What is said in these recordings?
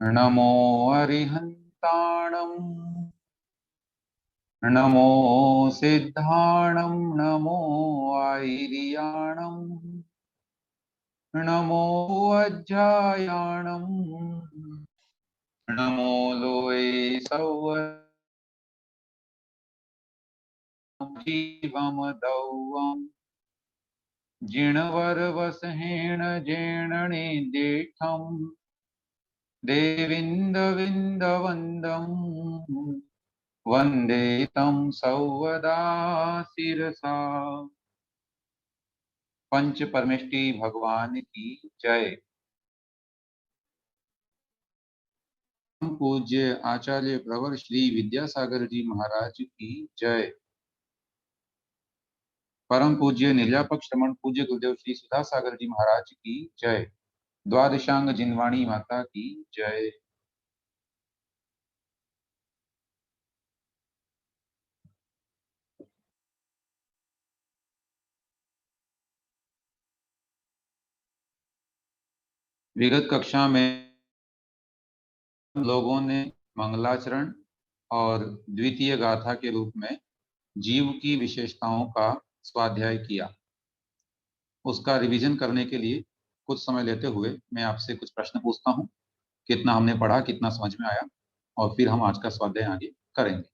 नमो अरिहन्ताणम् नमो सिद्धाणम् नमो आयर्याणम् नमो अज्जायाणम् नमो लोये सौवजीवमदौवम् जिणवरवसहेण जेणने जेठम् देविन्दविन्दवन्दम् वन्दे तं सौवदा शिरसा। पंच परमेष्टि भगवान की जय। पूज्य आचार्य प्रवर श्री विद्यासागर जी महाराज की जय। परम पूज्य निर्यापक श्रमण पूज्य गुरुदेव श्री सुधा सागर जी महाराज की जय। द्वादशांग जिनवाणी माता की जय। विगत कक्षा में लोगों ने मंगलाचरण और द्वितीय गाथा के रूप में जीव की विशेषताओं का स्वाध्याय किया। उसका रिवीजन करने के लिए कुछ समय लेते हुए मैं आपसे कुछ प्रश्न पूछता हूं। कितना हमने पढ़ा, कितना समझ में आया, और फिर हम आज का स्वाध्याय आगे करेंगे।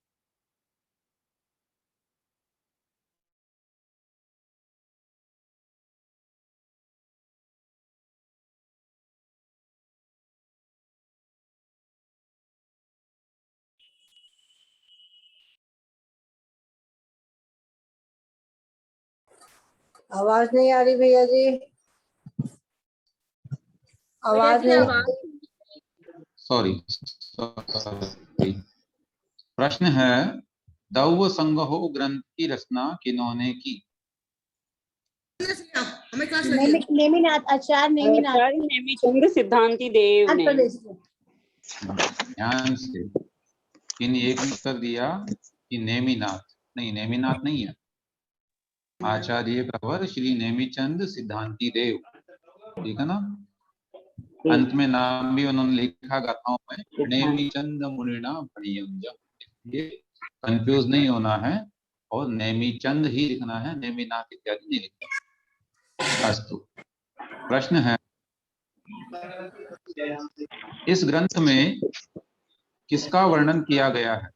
आवाज नहीं आ रही भैया जी, आवाज नहीं। सॉरी। प्रश्न है, दौव संगहो ग्रंथ की रचना किन्होंने की? नेमिनाथ आचार्य नेमिचंद सिद्धांति देव ने। ध्यान से। इन एक ने उत्तर दिया कि नेमिनाथ। नहीं, नेमिनाथ नहीं है, आचार्य प्रवर श्री नेमिचंद सिद्धांति देव। ठीक है ना? अंत में नाम भी उन्होंने लिखा गाथाओं में, नेमिचंद मुनिना प्रणीयम। ये कंफ्यूज नहीं होना है और नेमिचंद ही लिखना है, नेमिनाथ इत्यादि नहीं लिखना। अस्तु। प्रश्न है, इस ग्रंथ में किसका वर्णन किया गया है?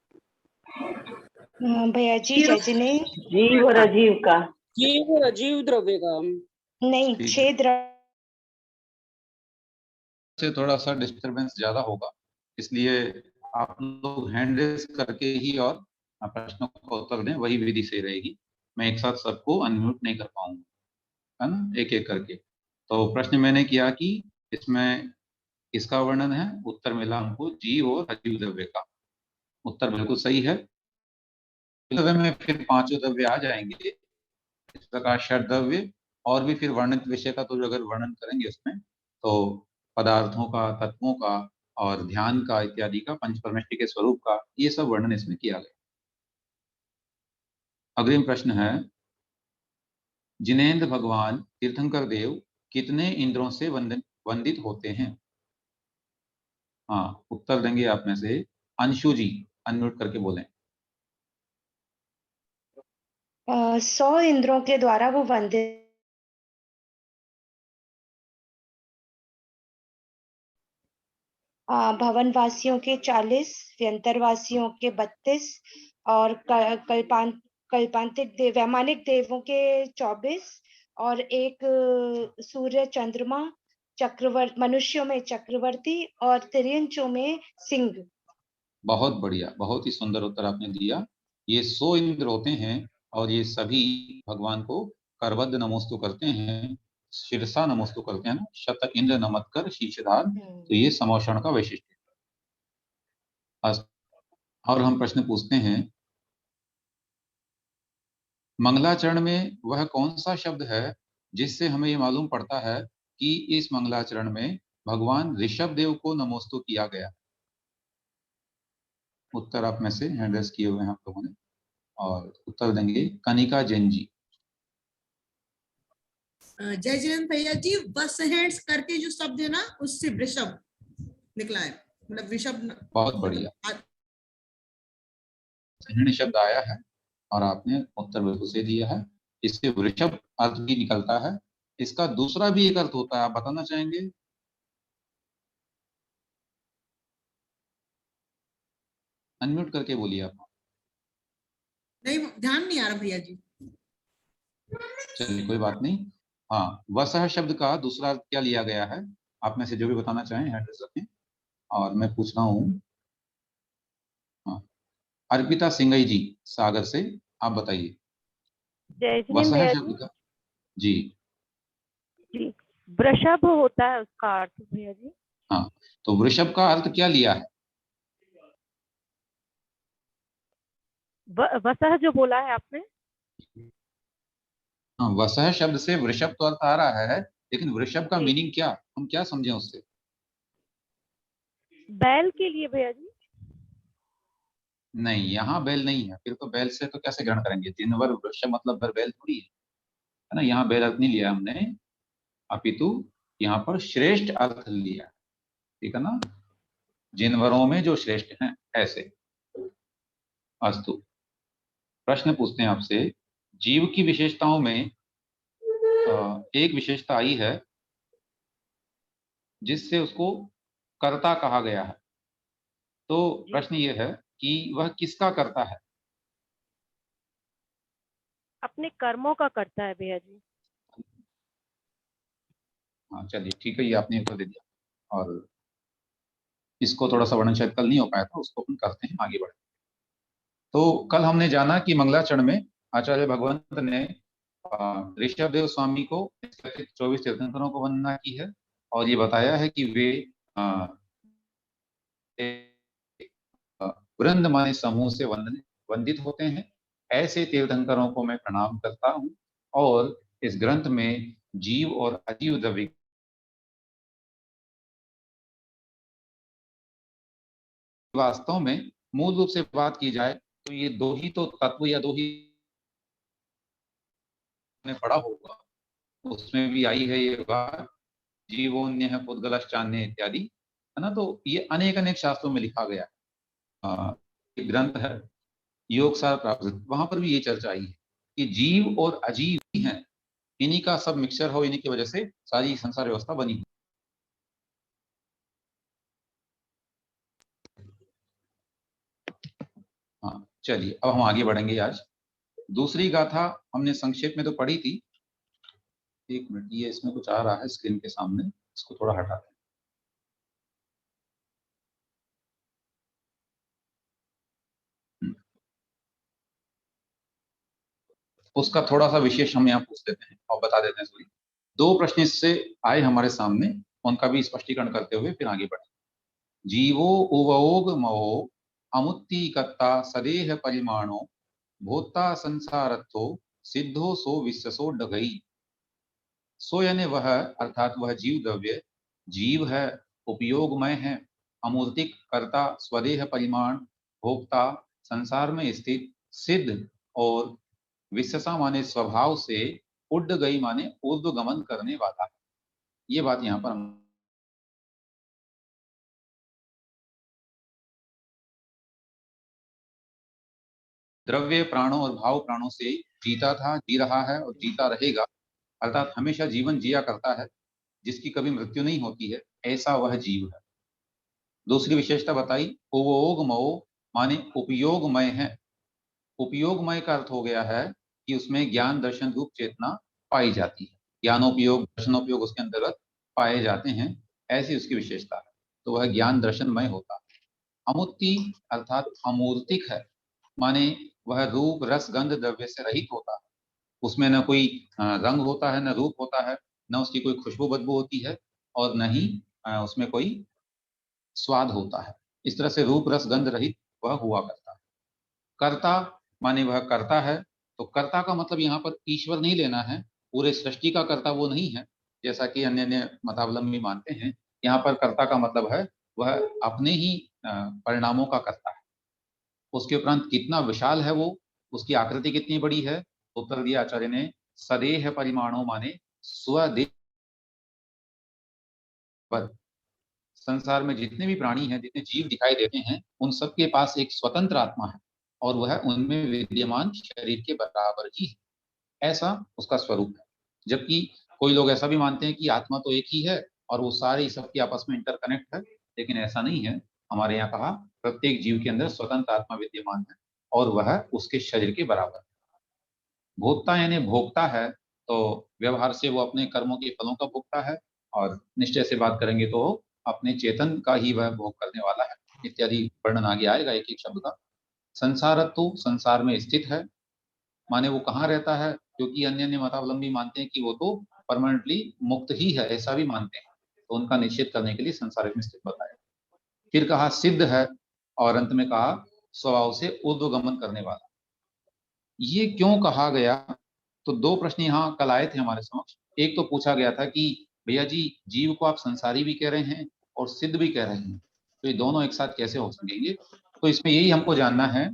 भैया जी जैसे ने जीव और अजीव का। जीव और अजीव द्रव्य का नहीं, छेद से थोड़ा सा डिस्टरबेंस ज्यादा होगा, इसलिए आप लोग हैंड रेस करके ही और प्रश्नों का उत्तर दें, वही विधि सही रहेगी। मैं एक साथ सबको अनम्यूट नहीं कर पाऊंगा, है ना, एक एक करके। तो प्रश्न मैंने किया कि इसमें किसका वर्णन है? उत्तर मिला हमको जीव और अजीव द्रव्य का। उत्तर बिल्कुल सही है। द्रव्य में फिर पांचों द्रव्य आ जाएंगे, इस प्रकार षड द्रव्य, और भी फिर वर्णित विषय का तो अगर वर्णन करेंगे उसमें, तो पदार्थों का, तत्वों का और ध्यान का इत्यादि का, पंच परमेष्टि के स्वरूप का, ये सब वर्णन इसमें किया गया। अग्रिम प्रश्न है, जिनेन्द्र भगवान तीर्थंकर देव कितने इंद्रों से वंदित होते हैं? हाँ, उत्तर देंगे आप में से अंशु जी, अनम्यूट करके बोलें। 100 इंद्रों के द्वारा वो वंदित। भवन वासियों के 40, व्यंतर वासियों के 32 और कल्पांतिक वैमानिक देवों के 24 और एक सूर्य चंद्रमा चक्रवर्ती, मनुष्यों में चक्रवर्ती और तिर्यंचों में सिंह। बहुत बढ़िया, बहुत ही सुंदर उत्तर आपने दिया। ये 100 इंद्र होते हैं और ये सभी भगवान को करबद्ध नमोस्तु करते हैं, शीर्षा नमोस्तु करते हैं ना, शत इंद्र नमस्कर शीर्षधार। तो ये समोषण का वैशिष्ट है। और हम प्रश्न पूछते हैं, मंगलाचरण में वह कौन सा शब्द है जिससे हमें ये मालूम पड़ता है कि इस मंगलाचरण में भगवान ऋषभ देव को नमोस्तु किया गया? उत्तर आप में से हैंड रेस किए हुए हैं आप लोगों ने, और उत्तर देंगे कनिका जैन जी। जय जयंत भैया जी, बस हैंड्स करके जो शब्द है ना, उससे वृषभ निकला है। मतलब वृषभ बहुत बढ़िया, सही शब्द आया है और आपने उत्तर बिल्कुल सही दिया है। इससे वृषभ अर्थ भी निकलता है। इसका दूसरा भी एक अर्थ होता है, आप बताना चाहेंगे? अनम्यूट करके बोलिए आप। नहीं, ध्यान नहीं आ रहा भैया जी। चलिए कोई बात नहीं। हाँ, वसह शब्द का दूसरा अर्थ क्या लिया गया है? आप में से जो भी बताना चाहें हैंड रेज रखें। और मैं पूछ रहा हूँ, हाँ, अर्पिता सिंगई जी सागर से, आप बताइए जय श्री वसह भैया शब्द जी। का। जी जी, वृषभ होता है उसका अर्थ भैया जी। हाँ, तो वृषभ का अर्थ क्या लिया है? वसह जो बोला है आपने। हाँ, वसह शब्द से वृषभ तो अर्थ आ रहा है, लेकिन वृषभ का जी, मीनिंग क्या, हम क्या समझें उससे? बैल के लिए भैया जी। नहीं, यहाँ बैल नहीं है। फिर तो बैल से तो कैसे ग्रहण करेंगे? जिनवर वृषभ मतलब बैल थोड़ी है ना। यहाँ बैल अर्थ नहीं लिया हमने, अपितु यहाँ पर श्रेष्ठ अर्थ लिया, ठीक है ना, जिनवरों में जो श्रेष्ठ हैं, ऐसे। अस्तु, प्रश्न पूछते हैं आपसे। जीव की विशेषताओं में एक विशेषता आई है जिससे उसको कर्ता कहा गया है। तो प्रश्न ये है कि वह किसका कर्ता है? अपने कर्मों का करता है भैया जी। हाँ चलिए ठीक है, ये आपने उत्तर दे दिया। और इसको थोड़ा सा वर्णन शायद कल नहीं हो पाया था, उसको अपन करते हैं, आगे बढ़े। तो कल हमने जाना कि मंगलाचरण में आचार्य भगवंत ने ऋषभ देव स्वामी को 24 तीर्थंकरों को वंदना की है और ये बताया है कि वे वृंद माने समूह से वंदित होते हैं। ऐसे तीर्थंकरों को मैं प्रणाम करता हूँ। और इस ग्रंथ में जीव और अजीव द्रव्य वास्तव में मूल रूप से बात की जाए तो ये दो ही तो तत्व या दो ही ने पढ़ा होगा, उसमें भी आई है ये बात, जीवोन्य है पुद्गलश्चान्य इत्यादि, है ना। तो ये अनेक अनेक शास्त्रों में लिखा गया है। एक ग्रंथ है योगसार प्राप्त, वहां पर भी ये चर्चा आई है कि जीव और अजीव ही हैं, इन्हीं का सब मिक्सचर हो, इन्हीं की वजह से सारी संसार व्यवस्था बनी। हाँ चलिए, अब हम आगे बढ़ेंगे। आज दूसरी गाथा हमने संक्षेप में तो पढ़ी थी। एक मिनट, ये इसमें कुछ आ रहा है स्क्रीन के सामने, इसको थोड़ा हटाते हैं। उसका थोड़ा सा विशेष हम यहाँ पूछ देते हैं और बता देते हैं। सॉरी, दो प्रश्न इससे आए हमारे सामने, उनका भी स्पष्टीकरण करते हुए फिर आगे बढ़े। जीवो उवोग महो अमुत्ति कत्ता सदेह परिमाणो भोक्ता संसारत्थो सिद्धो सो विश्वसो डगई। सो यानी वह, अर्थात वह जीव द्रव्य, जीव है, उपयोगमय है, अमूर्तिक, कर्ता, स्वदेह परिमाण, भोक्ता, संसार में स्थित, सिद्ध और विश्वसा माने स्वभाव से, उड्ड गई माने ऊर्ध्वगमन करने वाला। ये बात यहाँ पर हम द्रव्य प्राणों और भाव प्राणों से जीता था, जी रहा है और जीता रहेगा, अर्थात हमेशा जीवन जिया करता है, जिसकी कभी मृत्यु नहीं होती है, ऐसा वह जीव है। दूसरी विशेषता बताई, उपयोगमय माने उपयोगमय है। उपयोगमय का अर्थ हो गया है कि उसमें ज्ञान दर्शन रूप चेतना पाई जाती है, ज्ञानोपयोग दर्शनोपयोग उसके अंतर्गत पाए जाते हैं, ऐसी उसकी विशेषता है। तो वह ज्ञान दर्शनमय होता है। अमुत्ति अर्थात अमूर्तिक है, माने वह रूप रस गंध द्रव्य से रहित होता है। उसमें न कोई रंग होता है, न रूप होता है, न उसकी कोई खुशबू बदबू होती है, और न ही उसमें कोई स्वाद होता है। इस तरह से रूप रस गंध रहित वह हुआ करता है। कर्ता माने वह करता है। तो कर्ता का मतलब यहाँ पर ईश्वर नहीं लेना है, पूरे सृष्टि का कर्ता वो नहीं है, जैसा कि अन्य अन्य मतावलंबी मानते हैं। यहाँ पर कर्ता का मतलब है वह अपने ही परिणामों का कर्ता है। उसके उपरांत कितना विशाल है वो, उसकी आकृति कितनी बड़ी है, उत्तर दिया आचार्य ने, सदेह परिमाणों माने स्वदेह पर, संसार में जितने भी प्राणी हैं, जितने जीव दिखाई देते हैं, उन सबके पास एक स्वतंत्र आत्मा है और वह उनमें विद्यमान शरीर के बराबर ही है, ऐसा उसका स्वरूप है। जबकि कोई लोग ऐसा भी मानते हैं कि आत्मा तो एक ही है और वो सारे सबके आपस में इंटरकनेक्ट है, लेकिन ऐसा नहीं है। हमारे यहाँ कहा प्रत्येक जीव के अंदर स्वतंत्र आत्मा विद्यमान है और वह उसके शरीर के बराबर है। भोक्ता यानी भोक्ता है, तो व्यवहार से वो अपने कर्मों के फलों का भोक्ता है, और निश्चय से बात करेंगे तो अपने चेतन का ही वह भोग करने वाला है, इत्यादि वर्णन आगे आएगा एक एक शब्द का। संसारत्व, संसार में स्थित है, माने वो कहाँ रहता है, क्योंकि अन्य अन्य मतावलंबी मानते हैं कि वो तो परमानेंटली मुक्त ही है, ऐसा भी मानते हैं, तो उनका निषेध करने के लिए संसार में स्थित बताया। फिर कहा सिद्ध है, और अंत में कहा स्वभाव से ऊर्ध्वगमन करने वाला। ये क्यों कहा गया, तो दो प्रश्न यहाँ कल आए थे हमारे समक्ष। एक तो पूछा गया था कि भैया जी, जीव को आप संसारी भी कह रहे हैं और सिद्ध भी कह रहे हैं, तो ये दोनों एक साथ कैसे हो सकेंगे। तो इसमें यही हमको जानना है,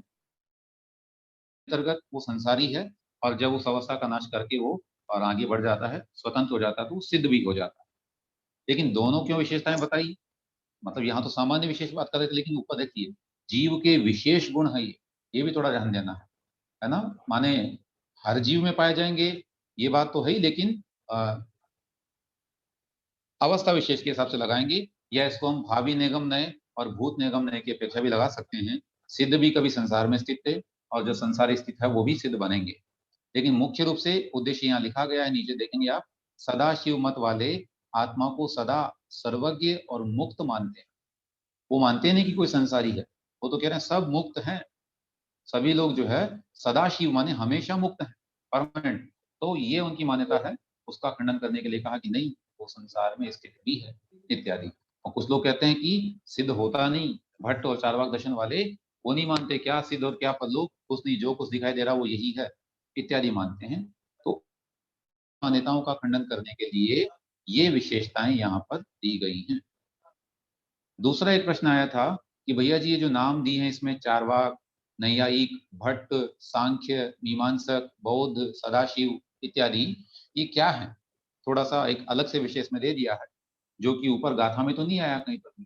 अंतर्गत वो संसारी है, और जब उस अवस्था का नाश करके वो और आगे बढ़ जाता है, स्वतंत्र हो जाता है, तो सिद्ध भी हो जाता है। लेकिन दोनों क्यों विशेषताएं बताई, मतलब यहाँ तो सामान्य विशेष बात कर रहे थे, लेकिन ऊपर देखिए जीव के विशेष गुण है ये भी थोड़ा ध्यान देना है ना। माने हर जीव में पाए जाएंगे ये बात तो है ही, लेकिन अवस्था विशेष के हिसाब से लगाएंगे, या इसको हम भावी निगम नए और भूत निगम नए की अपेक्षा भी लगा सकते हैं। सिद्ध भी कभी संसार में स्थित थे, और जो संसार स्थित है वो भी सिद्ध बनेंगे। लेकिन मुख्य रूप से उद्देश्य यहाँ लिखा गया है, नीचे देखेंगे आप, सदा शिव मत वाले आत्मा को सदा सर्वज्ञ और मुक्त मानते हैं। वो मानते नहीं कि कोई संसारी है, वो तो कह रहे हैं सब मुक्त हैं, सभी लोग जो है सदा शिव माने हमेशा मुक्त है, परमानेंट। तो ये उनकी मान्यता है, उसका खंडन करने के लिए कहा कि नहीं, वो संसार में स्थित भी है इत्यादि। और कुछ लोग कहते हैं कि सिद्ध होता नहीं, भट्ट और चारवाक दर्शन वाले वो नहीं मानते, क्या सिद्ध और क्या परलोक, कुछ नहीं, जो कुछ दिखाई दे रहा वो यही है इत्यादि मानते हैं। तो मान्यताओं का खंडन करने के लिए ये विशेषताएं यहाँ पर दी गई हैं। दूसरा एक प्रश्न आया था कि भैया जी, ये जो नाम दिए हैं इसमें चारवाक, नैयायिक, भट्ट, सांख्य, मीमांसक, बौद्ध, सदाशिव इत्यादि, ये क्या है। थोड़ा सा एक अलग से विशेष में दे दिया है, जो कि ऊपर गाथा में तो नहीं आया कहीं पर भी।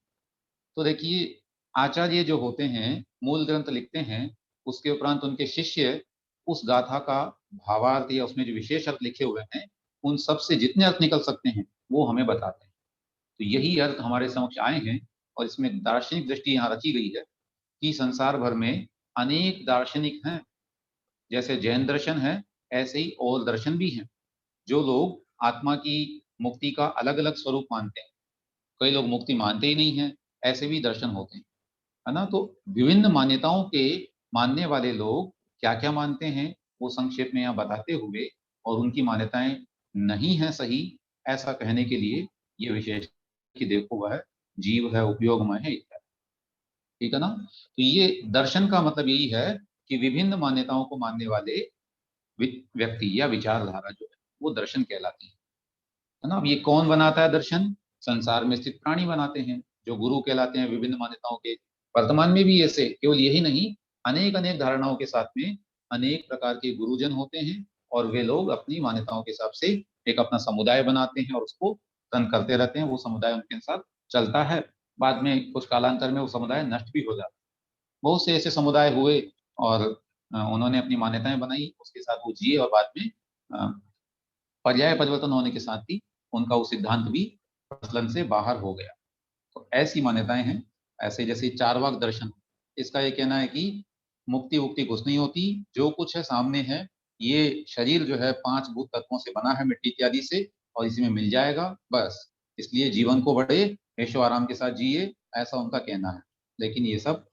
तो देखिए, आचार्य जो होते हैं मूल ग्रंथ लिखते हैं, उसके उपरांत उनके शिष्य उस गाथा का भावार्थ या उसमें जो विशेष अर्थ लिखे हुए हैं, उन सब से जितने अर्थ निकल सकते हैं वो हमें बताते हैं। तो यही अर्थ हमारे समक्ष आए हैं, और इसमें दार्शनिक दृष्टि यहाँ रखी गई है कि संसार भर में अनेक दार्शनिक हैं। जैसे जैन दर्शन है, ऐसे ही और दर्शन भी हैं, जो लोग आत्मा की मुक्ति का अलग अलग स्वरूप मानते हैं। कई लोग मुक्ति मानते ही नहीं है, ऐसे भी दर्शन होते हैं, है ना। तो विभिन्न मान्यताओं के मानने वाले लोग क्या क्या मानते हैं वो संक्षेप में यहाँ बताते हुए, और उनकी मान्यताएं नहीं है सही ऐसा कहने के लिए ये विशेष कि देखो वह जीव है, उपयोगमय है इत्यादि। ठीक है ना। तो ये दर्शन का मतलब यही है कि विभिन्न मान्यताओं को मानने वाले व्यक्ति या विचारधारा जो है वो दर्शन कहलाती है ना। अब ये कौन बनाता है दर्शन, संसार में स्थित प्राणी बनाते हैं, जो गुरु कहलाते हैं विभिन्न मान्यताओं के। वर्तमान में भी ऐसे केवल यही नहीं, अनेक अनेक धारणाओं के साथ में अनेक प्रकार के गुरुजन होते हैं, और वे लोग अपनी मान्यताओं के हिसाब से एक अपना समुदाय बनाते हैं और उसको रन करते रहते हैं। वो समुदाय उनके साथ चलता है, बाद में कुछ कालांतर में वो समुदाय नष्ट भी हो जाता है। बहुत से ऐसे समुदाय हुए, और उन्होंने अपनी मान्यताएं बनाई, उसके साथ वो जिए, और बाद में पर्याय परिवर्तन होने के साथ ही उनका वो सिद्धांत भी प्रचलन से बाहर हो गया। तो ऐसी मान्यताएं हैं। ऐसे जैसे चारवाक दर्शन, इसका ये कहना है कि मुक्ति वुक्ति कुछ नहीं होती, जो कुछ है सामने है, ये शरीर जो है 5 भूत तत्वों से बना है, मिट्टी इत्यादि से, और इसी में मिल जाएगा बस। इसलिए जीवन को बड़े ऐशो आराम के साथ जिए, ऐसा उनका कहना है। लेकिन ये सब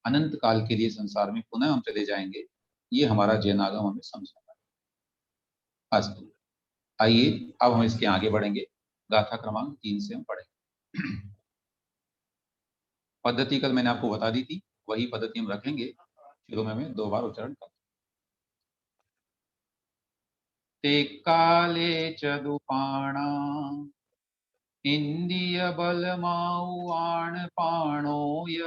अनंत काल के लिए संसार में पुनः हम चले जाएंगे, ये हमारा जैन आगम हमें समझाता है। अस्तु, आइए अब हम इसके आगे बढ़ेंगे। गाथा क्रमांक 3 से हम पढ़ेंगे। पद्धति कल मैंने आपको बता दी थी, वही पद्धति हम रखेंगे। शुरू में मैं 2 बार उच्चारण करता। ते काले चदुपाणा इंद्रिय बलमाउआण पाणोय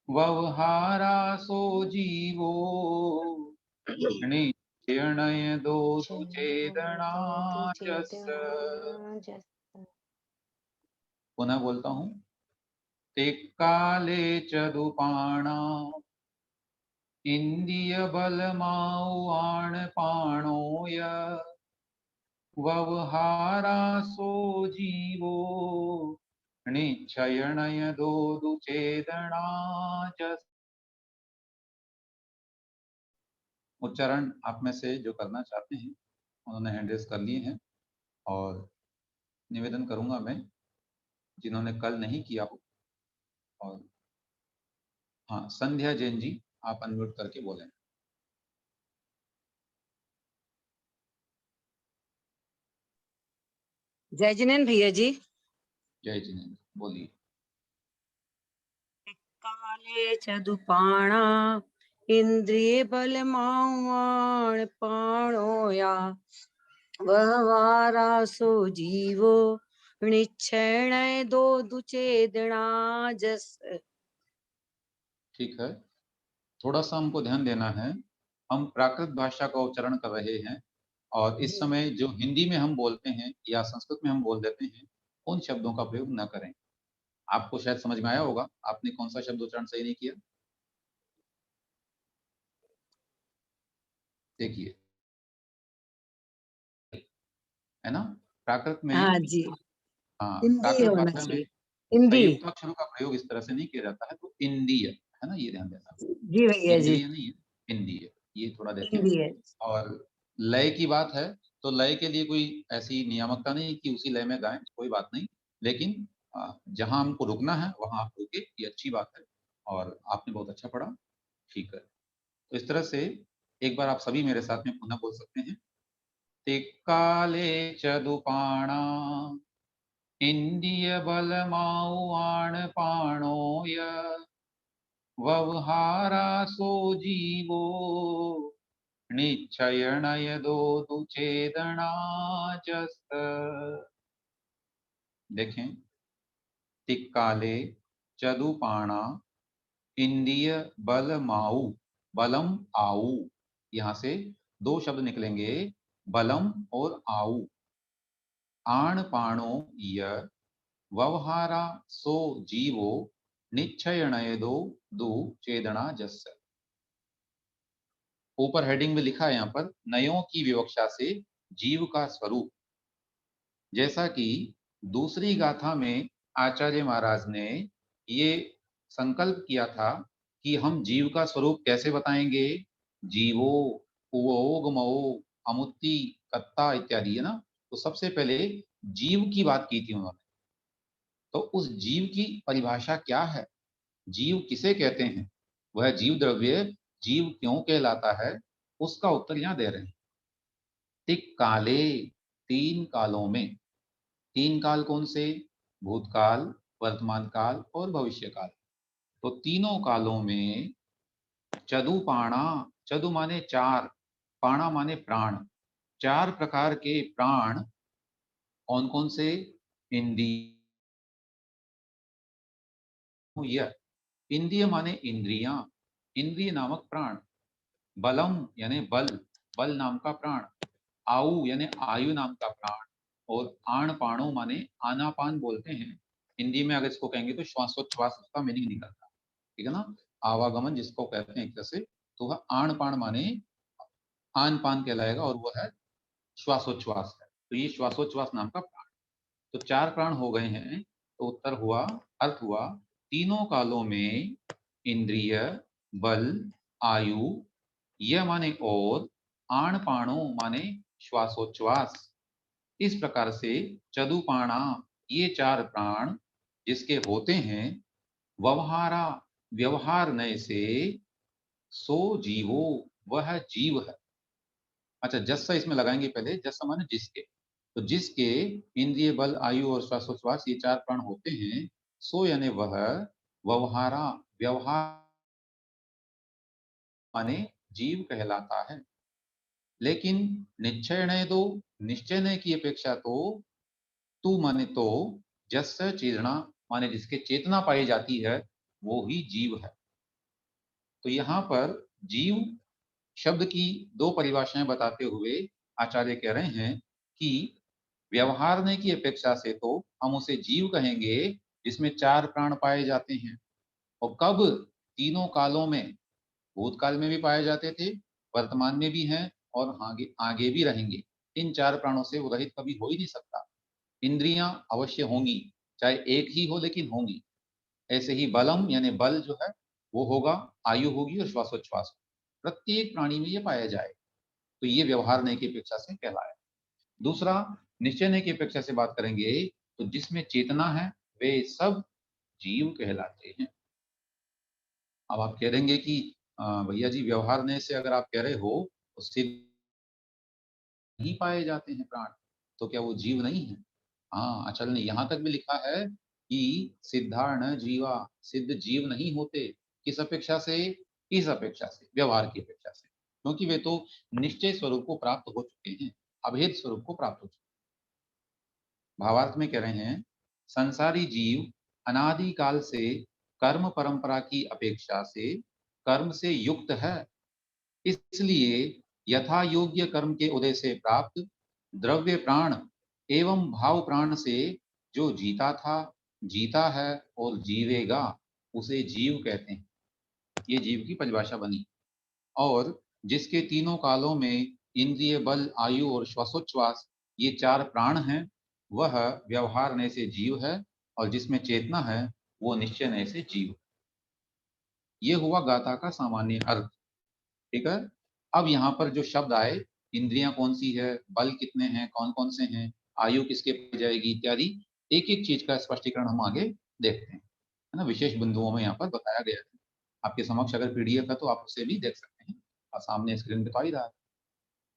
व्यवहारा सो जीवो क्षयणय दो चेदना जस। पुनः बोलता हूँ। ते काले चदुपाणा इंद्रिय बलमाउआण पाणोय व्यवहारासो जीवो निक्षयणय दो दुचेदना जस। उच्चारण आप में से जो करना चाहते हैं उन्होंने हैंड रेस कर लिए हैं, और निवेदन करूंगा मैं जिन्होंने कल नहीं किया हो। और हाँ, संध्या जैन जी, आप अनम्यूट करके बोलें। जय जिनेन्द्र भैया जी। जय जिनेन्द्र, बोलिए। काले चदुपाणा इंद्रिय बल माण पाणोया वहवारासो जीवो निक्षयणय दो दुचेदना जस। ठीक है, थोड़ा सा हमको ध्यान देना है। हम प्राकृत भाषा का उच्चारण कर रहे हैं, और इस समय जो हिंदी में हम बोलते हैं या संस्कृत में हम बोल देते हैं, उन शब्दों का प्रयोग न करें। आपको शायद समझ में आया होगा आपने कौन सा शब्द उच्चारण सही नहीं किया। देखिए, है ना, प्राकृत में, हाँ जी, हाँ, हिंदी प्राकृत होना भाषा में चाहिए, हिंदी। संयुक्त अक्षरों का प्रयोग इस तरह से नहीं किया जाता है, तो इंदीय, है ना, ये ध्यान देना। जी भैया जी, इंद्रिय नहीं है, इंद्रिय, ये थोड़ा देखें। हिंदी है। और लय की बात है तो लय के लिए कोई ऐसी नियामकता नहीं कि उसी लय में गाएं, कोई बात नहीं, लेकिन जहां हमको रुकना है वहां आप रुके, ये अच्छी बात है, और आपने बहुत अच्छा पढ़ा। ठीक है, तो इस तरह से एक बार आप सभी मेरे साथ में पुनः बोल सकते हैं। ते काले चदुपाणा इंद्रिय बलमाउआण पाणोय व्यवहारासो जीवो निक्षयणय दो दुचेदना जस। देखें, तिक्काले चदुपाणा इंद्रिय बल माऊ, बलम आऊ, यहां से दो शब्द निकलेंगे, बलम और आऊ। आण पाणो य व्यवहारा सो जीवो निक्षयणय दो दु चेदना जस। ऊपर हेडिंग में लिखा है यहाँ पर, नयों की विवक्षा से जीव का स्वरूप। जैसा कि दूसरी गाथा में आचार्य महाराज ने ये संकल्प किया था कि हम जीव का स्वरूप कैसे बताएंगे, जीवो उवोगमो अमुत्ति कत्ता इत्यादि, है ना। तो सबसे पहले जीव की बात की थी उन्होंने, तो उस जीव की परिभाषा क्या है, जीव किसे कहते हैं, वह जीव द्रव्य जीव क्यों कहलाता है, उसका उत्तर यहाँ दे रहे हैं। तिक काले, तीन कालों में, तीन काल कौन से, भूतकाल, वर्तमान काल और भविष्य काल। तो तीनों कालों में चदुपाणा, चदु माने चार, पाणा माने प्राण, चार प्रकार के प्राण। कौन कौन से, इंद्रिय, इंद्रिय माने इंद्रियां, इंद्रिय नामक प्राण। बलम यानी बल, बल नाम का प्राण। आयु यानी आयु नाम का प्राण। और आण पाणो माने आनापान बोलते हैं हिंदी में, अगर इसको कहेंगे तो श्वासोच्छ्वास उसका मीनिंग निकलता है, ठीक है ना, आवागमन जिसको कहते हैं एक तरह से, तो वह आण पाण माने आन पान कहलाएगा, और वह है श्वासोच्छ्वास है, तो ये श्वासोच्छ्वास नाम का प्राण। तो चार प्राण हो गए हैं, तो उत्तर हुआ, अर्थ हुआ, तीनों कालों में इंद्रिय, बल, आयु, यह माने और, आण पाणो माने श्वासोच्छ्वास। इस प्रकार से चदुपाणा, ये चार प्राण जिसके होते हैं, व्यवहारा, व्यवहार नय से, सो जीवो, वह जीव है। अच्छा, जस्सा इसमें लगाएंगे पहले, जस्सा माने जिसके, तो जिसके इंद्रिय, बल, आयु और श्वासोच्छ्वास ये चार प्राण होते हैं, सो यानी वह, व्यवहारा, व्यवहार माने जीव कहलाता है। लेकिन निश्चय दो, निश्चय की अपेक्षा तो तू माने तो, जस्य चेतना माने जिसके चेतना पाई जाती है वो ही जीव है। तो यहाँ पर जीव शब्द की दो परिभाषाएं बताते हुए आचार्य कह रहे हैं कि व्यवहारने की अपेक्षा से तो हम उसे जीव कहेंगे जिसमें चार प्राण पाए जाते हैं, और कब, तीनों कालों में, भूतकाल में भी पाए जाते थे, वर्तमान में भी हैं और आगे आगे भी रहेंगे। इन चार प्राणों से वो रहित कभी हो ही नहीं सकता। इंद्रियां अवश्य होंगी, चाहे एक ही हो लेकिन होंगी। ऐसे ही बलम यानी बल जो है वो होगा, आयु होगी और श्वासोच्छ्वास, प्रत्येक प्राणी में ये पाया जाए, तो ये व्यवहार नहीं की अपेक्षा से कहलाया। दूसरा, निश्चय नहीं की अपेक्षा से बात करेंगे तो जिसमें चेतना है वे सब जीव कहलाते हैं। अब आप कह देंगे कि भैया जी व्यवहार नहीं से अगर आप कह रहे हो तो सिद्ध नहीं पाए जाते हैं प्राण, तो क्या वो जीव नहीं है? हाँ, आचार्य ने यहाँ तक भी लिखा है कि सिद्धार्ण जीवा, सिद्ध जीव नहीं होते। किस अपेक्षा से? इस अपेक्षा से, व्यवहार की अपेक्षा से, क्योंकि वे तो निश्चय स्वरूप को प्राप्त हो चुके हैं, अभेद स्वरूप को प्राप्त हो चुके हैं। भावार्थ में कह रहे हैं, संसारी जीव अनादि काल से कर्म परंपरा की अपेक्षा से कर्म से युक्त है, इसलिए यथा योग्य कर्म के उदय से प्राप्त द्रव्य प्राण एवं भाव प्राण से जो जीता था, जीता है और जीवेगा, उसे जीव कहते हैं। ये जीव की परिभाषा बनी। और जिसके तीनों कालों में इंद्रिय बल, आयु और श्वासोच्छ्वास ये चार प्राण हैं, वह व्यवहार नय से जीव है, और जिसमें चेतना है वो निश्चय नय से जीव। ये हुआ गाथा का सामान्य अर्थ। ठीक है। अब यहाँ पर जो शब्द आए, इंद्रियां कौन सी है, बल कितने हैं, कौन कौन से हैं, आयु किसके पाई जाएगी इत्यादि, एक एक चीज का स्पष्टीकरण हम आगे देखते हैं, है ना। विशेष बिंदुओं में यहाँ पर बताया गया है। आपके समक्ष अगर पीडीएफ है तो आप उसे भी देख सकते हैं, और सामने स्क्रीन दिखा ही रहा है।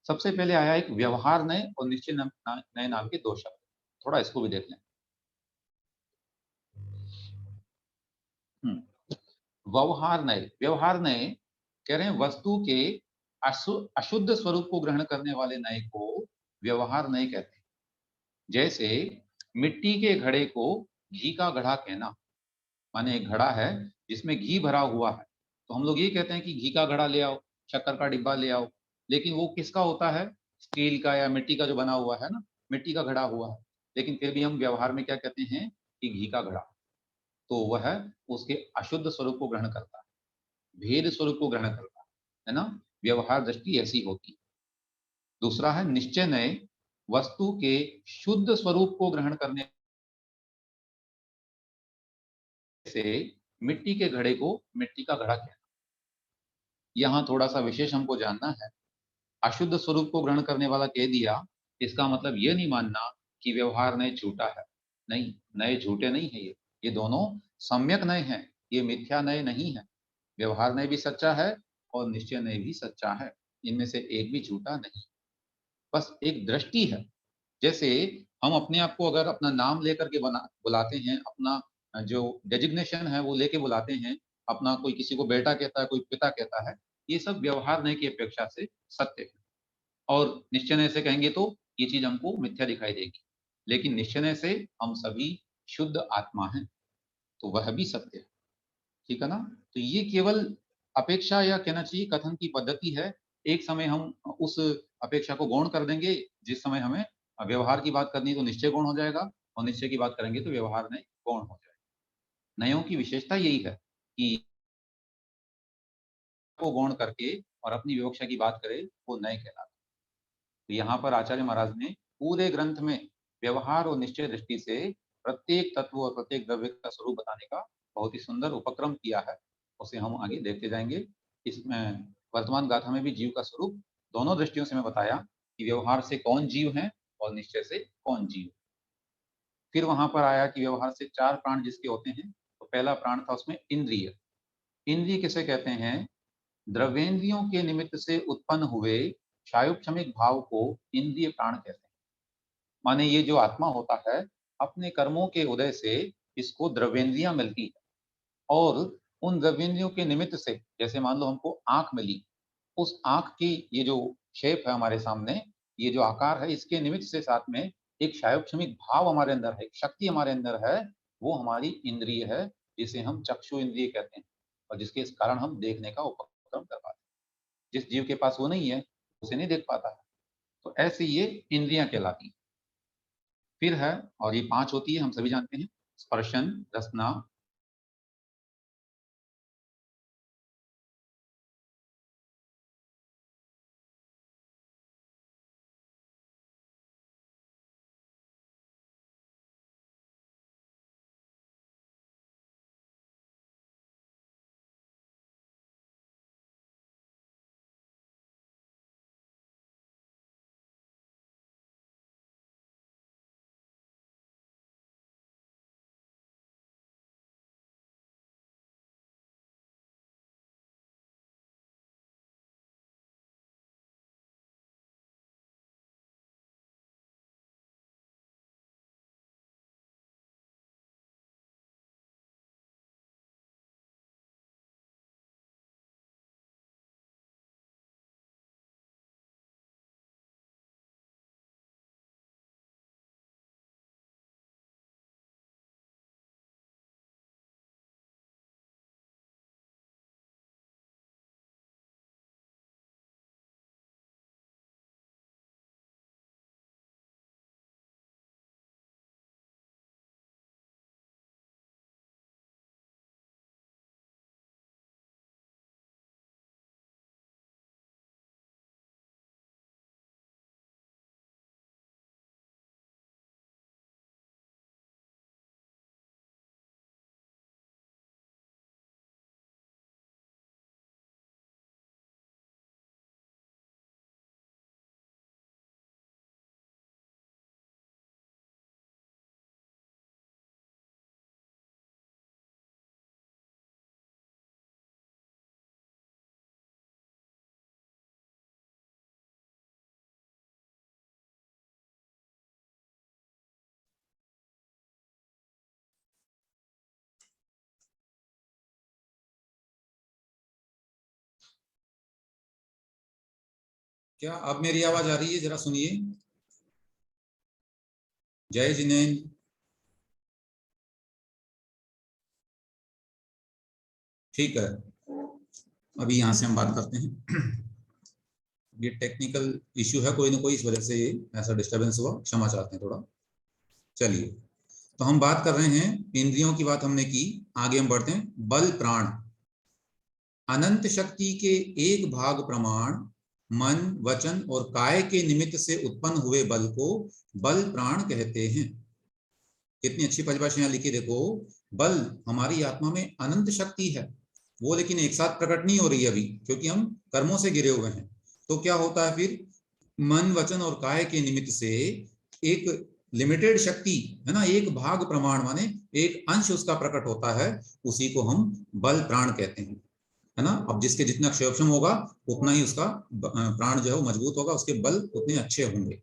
सबसे पहले आया एक व्यवहार नय और निश्चय नय नाम के दो शब्द, थोड़ा इसको भी देख लें। व्यवहार नय, व्यवहार नय कह रहे हैं वस्तु के अशुद्ध स्वरूप को ग्रहण करने वाले नय को व्यवहार नय कहते हैं। जैसे मिट्टी के घड़े को घी का घड़ा कहना, माने एक घड़ा है जिसमें घी भरा हुआ है, तो हम लोग ये कहते हैं कि घी का घड़ा ले आओ, शक्कर का डिब्बा ले आओ, लेकिन वो किसका होता है? स्टील का या मिट्टी का जो बना हुआ है ना, मिट्टी का घड़ा हुआ है, लेकिन फिर भी हम व्यवहार में क्या कहते हैं कि घी का घड़ा। तो वह उसके अशुद्ध स्वरूप को ग्रहण करता है, भेद स्वरूप को ग्रहण करता है ना। व्यवहार दृष्टि ऐसी होती है। दूसरा है निश्चय नय, वस्तु के शुद्ध स्वरूप को ग्रहण करने से मिट्टी के घड़े को मिट्टी का घड़ा कहना। यहाँ थोड़ा सा विशेष हमको जानना है। अशुद्ध स्वरूप को ग्रहण करने वाला कह दिया, इसका मतलब ये नहीं मानना कि व्यवहार नय झूठा है। नहीं, नए झूठे नहीं है, ये दोनों सम्यक नय है, ये मिथ्या नय नहीं है। व्यवहार नय भी सच्चा है और निश्चय नय भी सच्चा है, इनमें से एक भी झूठा नहीं, बस एक दृष्टि है। जैसे हम अपने आप को अगर अपना नाम लेकर के बुलाते हैं, अपना जो डेजिग्नेशन है वो लेके बुलाते हैं, अपना कोई किसी को बेटा कहता है, कोई पिता कहता है, ये सब व्यवहार नय की अपेक्षा से सत्य है। और निश्चय नय से कहेंगे तो ये चीज हमको मिथ्या दिखाई देगी, लेकिन निश्चय नय से हम सभी शुद्ध आत्मा हैं, तो वह भी सत्य है। ठीक है ना। तो ये केवल अपेक्षा या कहना चाहिए कथन की पद्धति है। एक समय हम उस अपेक्षा को गौण कर देंगे, जिस समय हमें व्यवहार की बात करनी है तो निश्चय गौण हो जाएगा, और निश्चय की बात करेंगे तो व्यवहार नय गौण हो जाएगा। नयों की विशेषता यही है कि को गौण करके और अपनी विवक्षा की बात करे वो नय कहलाता। तो यहाँ पर आचार्य महाराज ने पूरे ग्रंथ में व्यवहार और निश्चय दृष्टि से प्रत्येक तत्व और प्रत्येक द्रव्य का स्वरूप बताने का बहुत ही सुंदर उपक्रम किया है, उसे हम आगे देखते जाएंगे। इसमें वर्तमान गाथा में भी जीव का स्वरूप दोनों दृष्टियों से मैं बताया कि व्यवहार से कौन जीव है और निश्चय से कौन जीव। फिर वहां पर आया कि व्यवहार से चार प्राण जिसके होते हैं, तो पहला प्राण था उसमें इंद्रिय। इंद्रिय किसे कहते हैं? द्रव्येंद्रियों के निमित्त से उत्पन्न हुए क्षायुक्षमिक भाव को इंद्रिय प्राण कहते हैं। माने ये जो आत्मा होता है, अपने कर्मों के उदय से इसको द्रव्येंद्रियां मिलती है, और उन द्रव्येंद्रियों के निमित्त से, जैसे मान लो हमको आंख मिली, उस आंख की ये जो शेप है हमारे सामने, ये जो आकार है, इसके निमित्त से साथ में एक क्षायुक्षमिक भाव हमारे अंदर है, एक शक्ति हमारे अंदर है, वो हमारी इंद्रिय है, जिसे हम चक्षु इंद्रिय कहते हैं, और जिसके कारण हम देखने का उपक्रम कर पाते हैं। जिस जीव के पास वो नहीं है उसे नहीं देख पाता है। तो ऐसे ये इंद्रियां कहलाती। फिर है, और ये 5 होती है, हम सभी जानते हैं, स्पर्शन, रसना, क्या अब मेरी आवाज आ रही है? जरा सुनिए। जय जिनेन्द्र। ठीक है, अभी यहाँ से हम बात करते हैं। ये टेक्निकल इश्यू है कोई ना कोई, इस वजह से ये ऐसा डिस्टरबेंस हुआ, क्षमा चाहते हैं थोड़ा। चलिए, तो हम बात कर रहे हैं, इंद्रियों की बात हमने की, आगे हम बढ़ते हैं। बल प्राण, अनंत शक्ति के एक भाग प्रमाण मन, वचन और काय के निमित्त से उत्पन्न हुए बल को बल प्राण कहते हैं। कितनी अच्छी परिभाषा यहाँ लिखी देखो। बल हमारी आत्मा में अनंत शक्ति है, वो लेकिन एक साथ प्रकट नहीं हो रही है अभी, क्योंकि हम कर्मों से घिरे हुए हैं। तो क्या होता है फिर, मन, वचन और काय के निमित्त से एक लिमिटेड शक्ति है ना, एक भाग प्रमाण माने एक अंश उसका प्रकट होता है, उसी को हम बल प्राण कहते हैं, है ना। अब जिसके जितना क्षयोक्षम होगा उतना ही उसका प्राण जो है वो मजबूत होगा, उसके बल उतने अच्छे होंगे,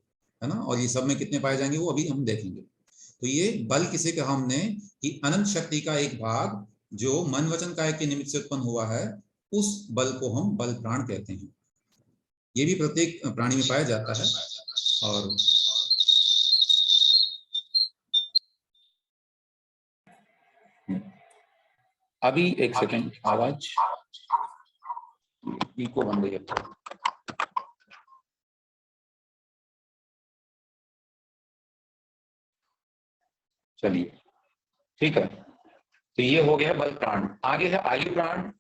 है ना। और ये सब में कितने पाए जाएंगे वो अभी हम देखेंगे। तो ये बल किसे कहा हमने, कि अनंत शक्ति का एक भाग जो मन, वचन, काय के निमित्त से उत्पन्न हुआ है, उस बल को हम बल प्राण कहते हैं। ये भी प्रत्येक प्राणी में पाया जाता है। और अभी एक सेकंड, आवाज इको बन गई है। चलिए, ठीक है, तो ये हो गया बल प्राण। आगे है आयु प्राण,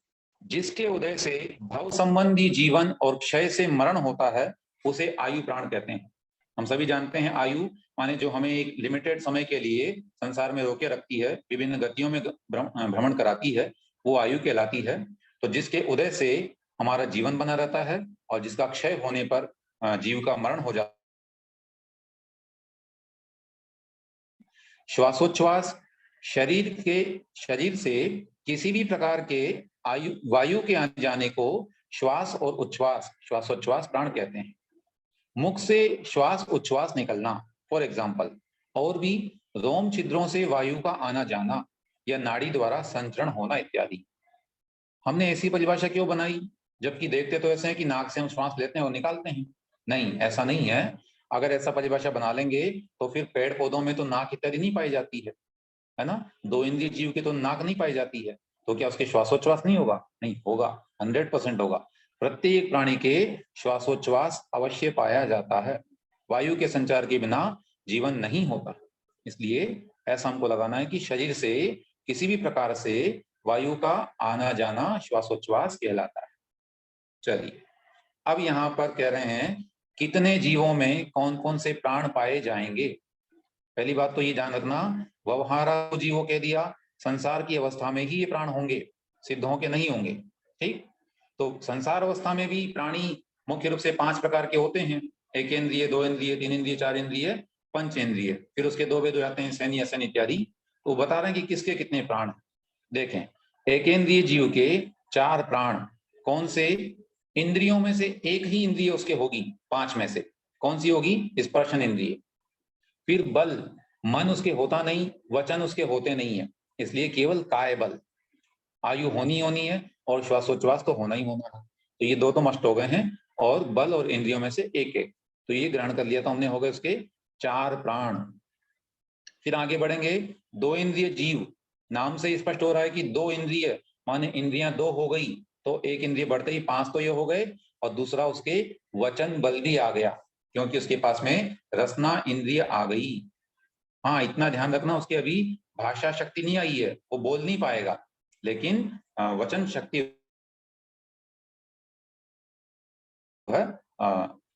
जिसके उदय से भव संबंधी जीवन और क्षय से मरण होता है, उसे आयु प्राण कहते हैं। हम सभी जानते हैं, आयु माने जो हमें एक लिमिटेड समय के लिए संसार में रोके रखती है, विभिन्न गतियों में भ्रमण कराती है, वो आयु कहलाती है। तो जिसके उदय से हमारा जीवन बना रहता है और जिसका क्षय होने पर जीव का मरण हो जाता है। श्वासोच्छ्वास, शरीर से किसी भी प्रकार के वायु के आने जाने को श्वास और उच्छ्वास, श्वासोच्छ्वास प्राण कहते हैं। मुख से श्वास उच्छ्वास निकलना, फॉर एग्जाम्पल, और भी रोम छिद्रों से वायु का आना जाना या नाड़ी द्वारा संचरण होना इत्यादि। हमने ऐसी परिभाषा क्यों बनाई, जबकि देखते तो ऐसे हैं कि नाक से हम श्वास लेते हैं और निकालते हैं। नहीं, ऐसा नहीं है। अगर ऐसा परिभाषा बना लेंगे तो फिर पेड़ पौधों में तो नाक इत्यादि नहीं पाई जाती है ना। 2 इंद्रिय जीव की तो नाक नहीं पाई जाती है, तो क्या उसके श्वासोच्छ्वास नहीं होगा? नहीं होगा, 100% होगा। प्रत्येक प्राणी के श्वासोच्छ्वास अवश्य पाया जाता है। वायु के संचार के बिना जीवन नहीं होता। इसलिए ऐसा हमको लगाना है कि शरीर से किसी भी प्रकार से वायु का आना जाना श्वासोच्छ्वास कहलाता है। चलिए, अब यहाँ पर कह रहे हैं कितने जीवों में कौन कौन से प्राण पाए जाएंगे। पहली बात तो ये ध्यान रखना, व्यवहार जीवों कह दिया, संसार की अवस्था में ही ये प्राण होंगे, सिद्धों के नहीं होंगे। ठीक, तो संसार अवस्था में भी प्राणी मुख्य रूप से 5 प्रकार के होते हैं। एक इंद्रिय, 2 इंद्रिय, 3 इंद्रिय, 4 इंद्रिय, 5 इंद्रिय, फिर उसके 2 भेद हो जाते हैं, सैन्य, असन इत्यादि। तो बता रहे हैं कि किसके कितने प्राण। देखें, एक इंद्रिय जीव के 4 प्राण, कौन से? इंद्रियों में से एक ही इंद्रिय उसके होगी 5 में से, कौन सी होगी? स्पर्शन इंद्रिय। फिर बल, मन उसके होता नहीं, वचन उसके होते नहीं है, इसलिए केवल काय बल। आयु होनी है और श्वासोच्छ्वास तो होना ही होना है, तो ये 2 तो मस्ट हो गए हैं, और बल और इंद्रियों में से एक एक, तो ये ग्रहण कर लिया, तो हमने हो गए उसके 4 प्राण। फिर आगे बढ़ेंगे, 2 इंद्रिय जीव, नाम से स्पष्ट हो रहा है कि 2 इंद्रिय माने इंद्रियां 2 हो गई, तो एक इंद्रिय बढ़ते ही 5 तो ये हो गए, और दूसरा उसके वचन बल भी आ गया, क्योंकि उसके पास में रसना इंद्रिय आ गई। हाँ, इतना ध्यान रखना, उसके अभी भाषा शक्ति नहीं आई है, वो बोल नहीं पाएगा, लेकिन वचन शक्ति है,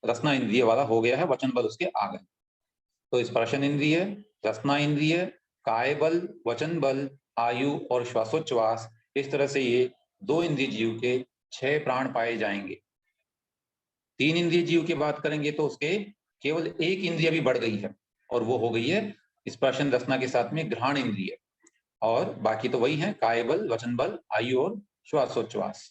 रसना इंद्रिय वाला हो गया है, वचन बल उसके आ गए। तो स्पर्शन इंद्रिय, रसना इंद्रिय, काय बल, वचन बल, आयु और श्वासोच्छ्वास, इस तरह से ये 2 इंद्रिय जीव के 6 प्राण पाए जाएंगे। 3 इंद्रिय जीव की बात करेंगे तो उसके केवल एक इंद्रिय भी बढ़ गई है, और वो हो गई है स्पर्शन रसना के साथ में घ्राण इंद्रिय, और बाकी तो वही है, काय बल, वचन बल, आयु और श्वासोच्छ्वास।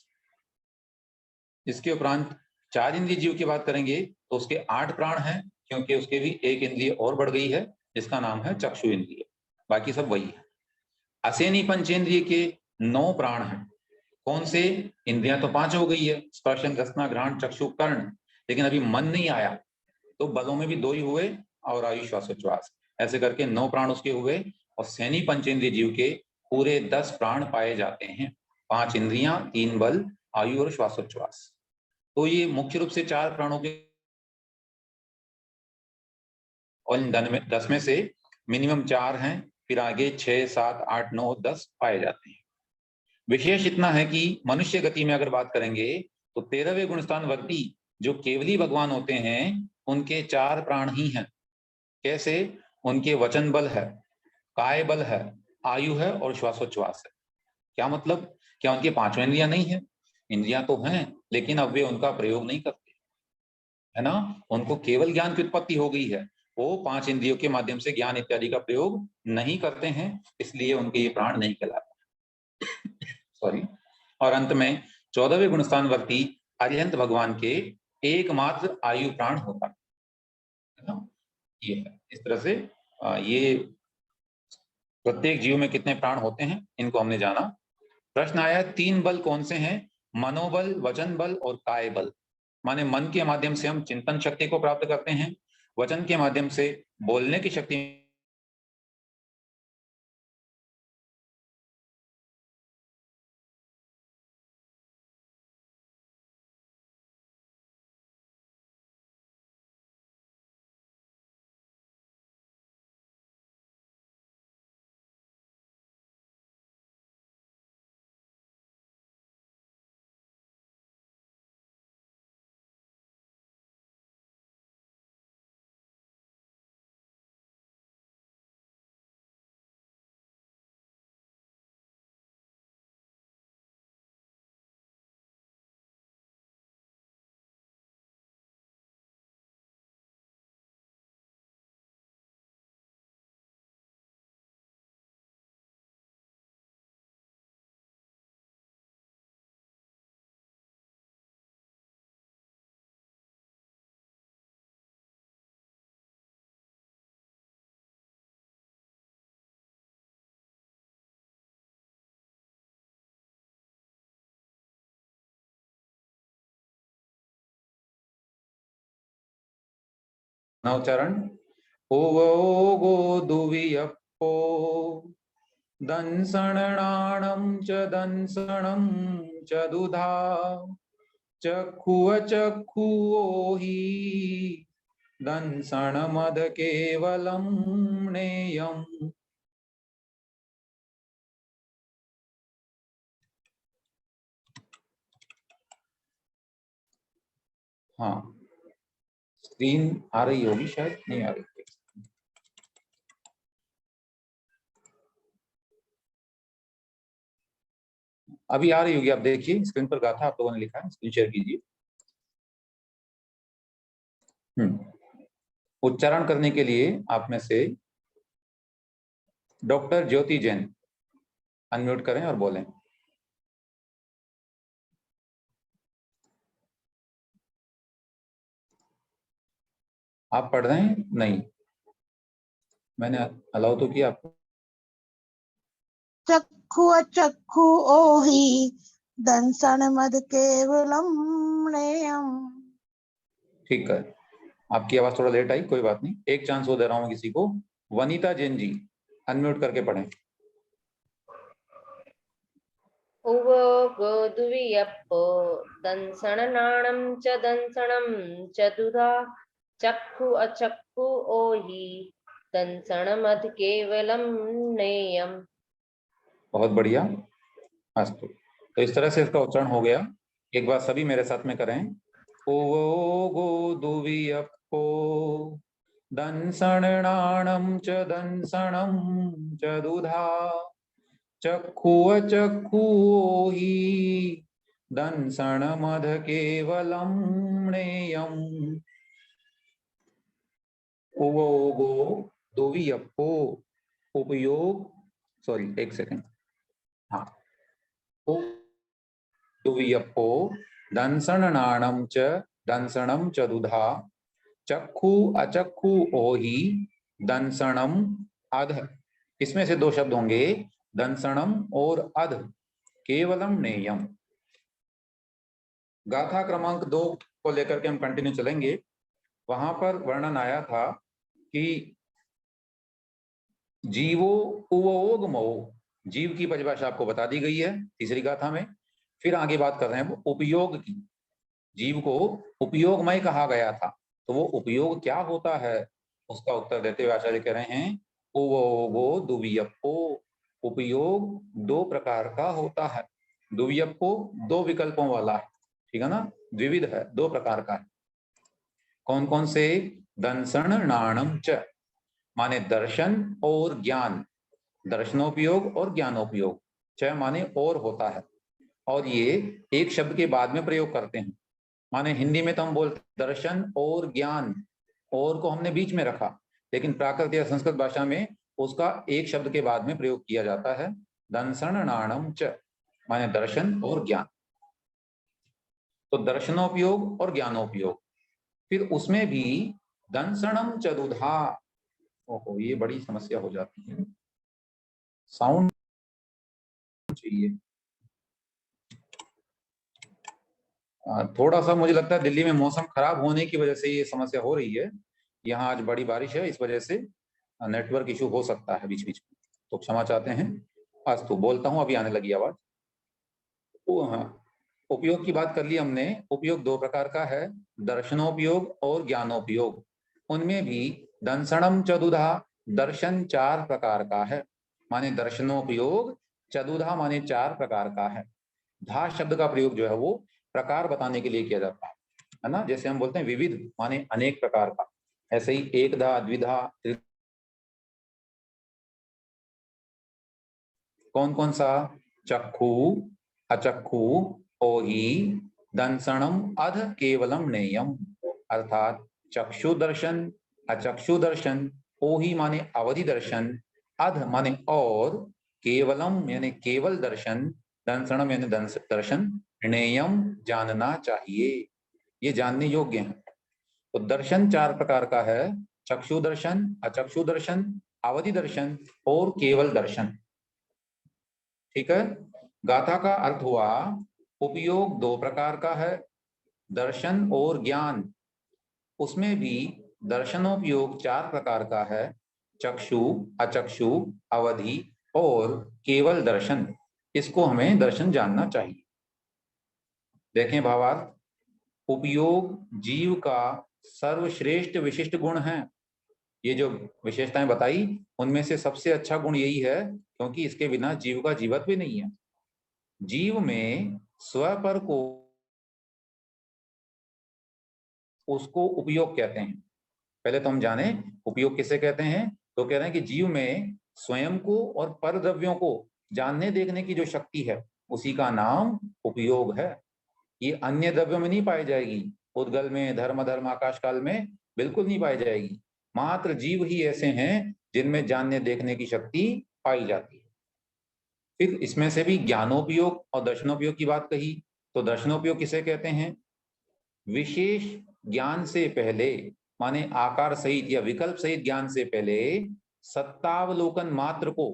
इसके उपरांत 4 इंद्रिय जीव की बात करेंगे तो उसके 8 प्राण हैं, क्योंकि उसके भी एक इंद्रिय और बढ़ गई है, जिसका नाम है चक्षु इंद्रिय, बाकी सब वही है। असेनी पंचेंद्रिय के 9 प्राण हैं। कौन से? इंद्रियां तो 5 हो गई है, स्पर्शन, रसना, घ्राण, चक्षु, कर्ण, लेकिन अभी मन नहीं आया, तो बलों में भी 2 ही हुए, और आयु, श्वासोच्छ्वास, ऐसे करके 9 प्राण उसके हुए, और सैनी पंचेंद्रिय जीव के पूरे 10 प्राण पाए जाते हैं, 5 इंद्रियां, 3 बल, आयु और श्वासोच्छ्वास। तो ये मुख्य रूप से 4 प्राणों के, और इन 10 में से मिनिमम 4 हैं, फिर आगे 6, 7, 8, 9, 10 पाए जाते हैं। विशेष इतना है कि मनुष्य गति में अगर बात करेंगे तो 13वें गुणस्थान वर्ती जो केवली भगवान होते हैं, उनके 4 प्राण ही हैं। कैसे? उनके वचन बल है, काय बल है, आयु है और श्वासोच्छ्वास है। क्या मतलब? क्या उनके 5 इंद्रियां नहीं है? इंद्रियां तो हैं, लेकिन अब वे उनका प्रयोग नहीं करते, है ना। उनको केवल ज्ञान की उत्पत्ति हो गई है, वो 5 इंद्रियों के माध्यम से ज्ञान इत्यादि का प्रयोग नहीं करते हैं, इसलिए उनके ये प्राण नहीं कहलाते। सॉरी। और अंत में 14वें गुणस्थान वर्ती अरिहंत भगवान के एकमात्र आयु प्राण होता है ना। ये है, इस तरह से ये प्रत्येक जीव में कितने प्राण होते हैं, इनको हमने जाना। प्रश्न आया 3 बल कौन से हैं? मनोबल, वचन बल और काय बल। माने मन के माध्यम से हम चिंतन शक्ति को प्राप्त करते हैं, वचन के माध्यम से बोलने की शक्ति, उच्चारण ओवो गो दुवियप्पो दंसणाणं च दंसणं च दुधा चक्षु अचक्षु ओहि दंसण मद केवलम नेयम। हाँ, स्क्रीन आ रही होगी, शायद नहीं आ रही। अभी आ रही होगी, आप देखिए स्क्रीन पर गाथा आप लोगों ने लिखा है, स्क्रीन शेयर कीजिए। उच्चारण करने के लिए आप में से डॉक्टर ज्योति जैन अनम्यूट करें और बोलें। आप पढ़ रहे हैं? नहीं, मैंने अलाउ तो किया आपको। चक्षु अचक्षु ओहि दंसण मद केवलम नेयम। ठीक है, आपकी आवाज थोड़ा लेट आई, कोई बात नहीं, एक चांस वो दे रहा हूँ किसी को। वनीता जैन जी अनम्यूट करके पढ़ें। उवो गोदुवियप्पो दंसणनाणं च दंसणं च दुधा चक्षु अचक्षु ओहि दंसणमध केवलम नेयम। बहुत बढ़िया, अस्तु। तो इस तरह से इसका उच्चारण हो गया। एक बार सभी मेरे साथ में करें। उवो गोदुवियप्पो दंसणनाणं च दंसणं च दुधा चक्षु अचक्षु ओहि दंसण मध केवलम नेयम। उवो गो दुवियप्पो उपयोग, सॉरी एक सेकंड, हाँ, दुवियप्पो दंसणनाणं च दंसणं च दुधा चक्षु अचक्षु ओहि दंसणम अध। इसमें से दो शब्द होंगे, दंसणम और अध, केवलम नेयम। गाथा क्रमांक 2 को लेकर के हम कंटिन्यू चलेंगे। वहां पर वर्णन आया था कि जीवो उवोगमो, जीव की परिभाषा आपको बता दी गई है तीसरी गाथा में। फिर आगे बात कर रहे हैं वो उपयोग की। जीव को उपयोगमय कहा गया था, तो वो उपयोग क्या होता है उसका उत्तर देते हुए आचार्य कह रहे हैं उवोगो दुवियप्पो। उपयोग दो प्रकार का होता है। दुवियप्पो दो विकल्पों वाला है, ठीक है ना, द्विविध है, दो प्रकार का है। कौन कौन से? दंसण नाणम च, माने दर्शन और ज्ञान, दर्शनोपयोग और ज्ञानोपयोग। च माने और होता है, और ये एक शब्द के बाद में प्रयोग करते हैं। माने हिंदी में तो हम बोलते दर्शन और ज्ञान, और को हमने बीच में रखा, लेकिन प्राकृत या संस्कृत भाषा में उसका एक शब्द के बाद में प्रयोग किया जाता है। दंसण नाणम च माने दर्शन और ज्ञान। तो दर्शनोपयोग और ज्ञानोपयोग। फिर उसमें भी दंसणम च दुधा, ओहो ये बड़ी समस्या हो जाती है, साउंड चाहिए। थोड़ा सा मुझे लगता है दिल्ली में मौसम खराब होने की वजह से ये समस्या हो रही है। यहाँ आज बड़ी बारिश है, इस वजह से नेटवर्क इशू हो सकता है बीच बीच में, तो क्षमा चाहते हैं। अस्तु, बोलता हूँ, अभी आने लगी आवाज। उपयोग की बात कर ली हमने। उपयोग दो प्रकार का है, दर्शनोपयोग और ज्ञानोपयोग। उनमें भी दंसणम चतुधा, दर्शन चार प्रकार का है, माने दर्शनोपयोग, चतुधा माने चार प्रकार का है। धा शब्द का प्रयोग जो है वो प्रकार बताने के लिए किया जाता है ना। जैसे हम बोलते हैं विविध माने अनेक प्रकार का, ऐसे ही एकधा, द्विधा, कौन कौन सा? चक्षु अचक्षु ओहि दंसणम अध केवलम नेयम। अर्थात चक्षु दर्शन, अचक्षु दर्शन, ओहि माने अवधि दर्शन, अध माने और, केवलम यानी केवल दर्शन, दंसणम यानी दर्शन, नेयम जानना चाहिए, ये जानने योग्य है। तो दर्शन चार प्रकार का है, चक्षु दर्शन, अचक्षु दर्शन, अवधि दर्शन और केवल दर्शन। ठीक है। गाथा का अर्थ हुआ उपयोग दो प्रकार का है, दर्शन और ज्ञान। उसमें भी दर्शनोपयोग चार प्रकार का है, चक्षु, अचक्षु, अवधि और केवल दर्शन। इसको हमें दर्शन जानना चाहिए। देखें भावार्थ, उपयोग जीव का सर्वश्रेष्ठ विशिष्ट गुण है। ये जो विशेषताएं बताई उनमें से सबसे अच्छा गुण यही है, क्योंकि इसके बिना जीव का जीवत्व भी नहीं है। जीव में स्वपर को उसको उपयोग कहते हैं। पहले तो हम जाने उपयोग किसे कहते हैं। तो कह रहे हैं कि जीव में स्वयं को और पर द्रव्यों को जानने देखने की जो शक्ति है उसी का नाम उपयोग है। ये अन्य द्रव्यों में नहीं पाई जाएगी, उद्गल में, धर्म धर्म आकाश काल में बिल्कुल नहीं पाई जाएगी। मात्र जीव ही ऐसे हैं जिनमें जानने देखने की शक्ति पाई जाती है। फिर इसमें से भी ज्ञानोपयोग और दर्शनोपयोग की बात कही। तो दर्शनोपयोग किसे कहते हैं? विशेष ज्ञान से पहले, माने आकार सहित या विकल्प सहित ज्ञान से पहले सत्तावलोकन मात्र को,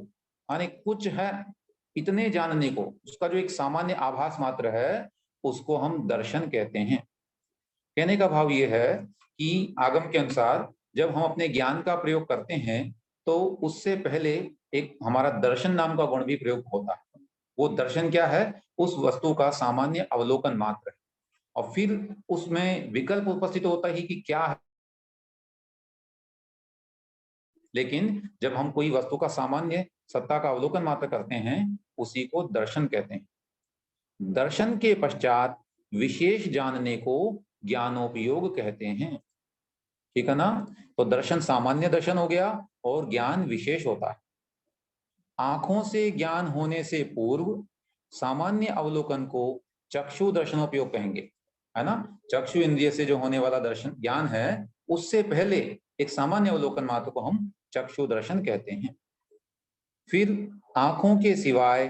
माने कुछ है इतने जानने को, उसका जो एक सामान्य आभास मात्र है उसको हम दर्शन कहते हैं। कहने का भाव ये है कि आगम के अनुसार जब हम अपने ज्ञान का प्रयोग करते हैं तो उससे पहले एक हमारा दर्शन नाम का गुण भी प्रयोग होता है। वो दर्शन क्या है? उस वस्तु का सामान्य अवलोकन मात्र है, और फिर उसमें विकल्प उपस्थित होता ही कि क्या है। लेकिन जब हम कोई वस्तु का सामान्य सत्ता का अवलोकन मात्र करते हैं उसी को दर्शन कहते हैं। दर्शन के पश्चात विशेष जानने को ज्ञानोपयोग कहते हैं। ठीक है ना? तो दर्शन सामान्य दर्शन हो गया और ज्ञान विशेष होता है। आंखों से ज्ञान होने से पूर्व सामान्य अवलोकन को चक्षु दर्शनोपयोग कहेंगे, है ना? चक्षु इंद्रिय से जो होने वाला दर्शन ज्ञान है उससे पहले एक सामान्य अवलोकन मात्र को हम चक्षु दर्शन कहते हैं। फिर आंखों के सिवाय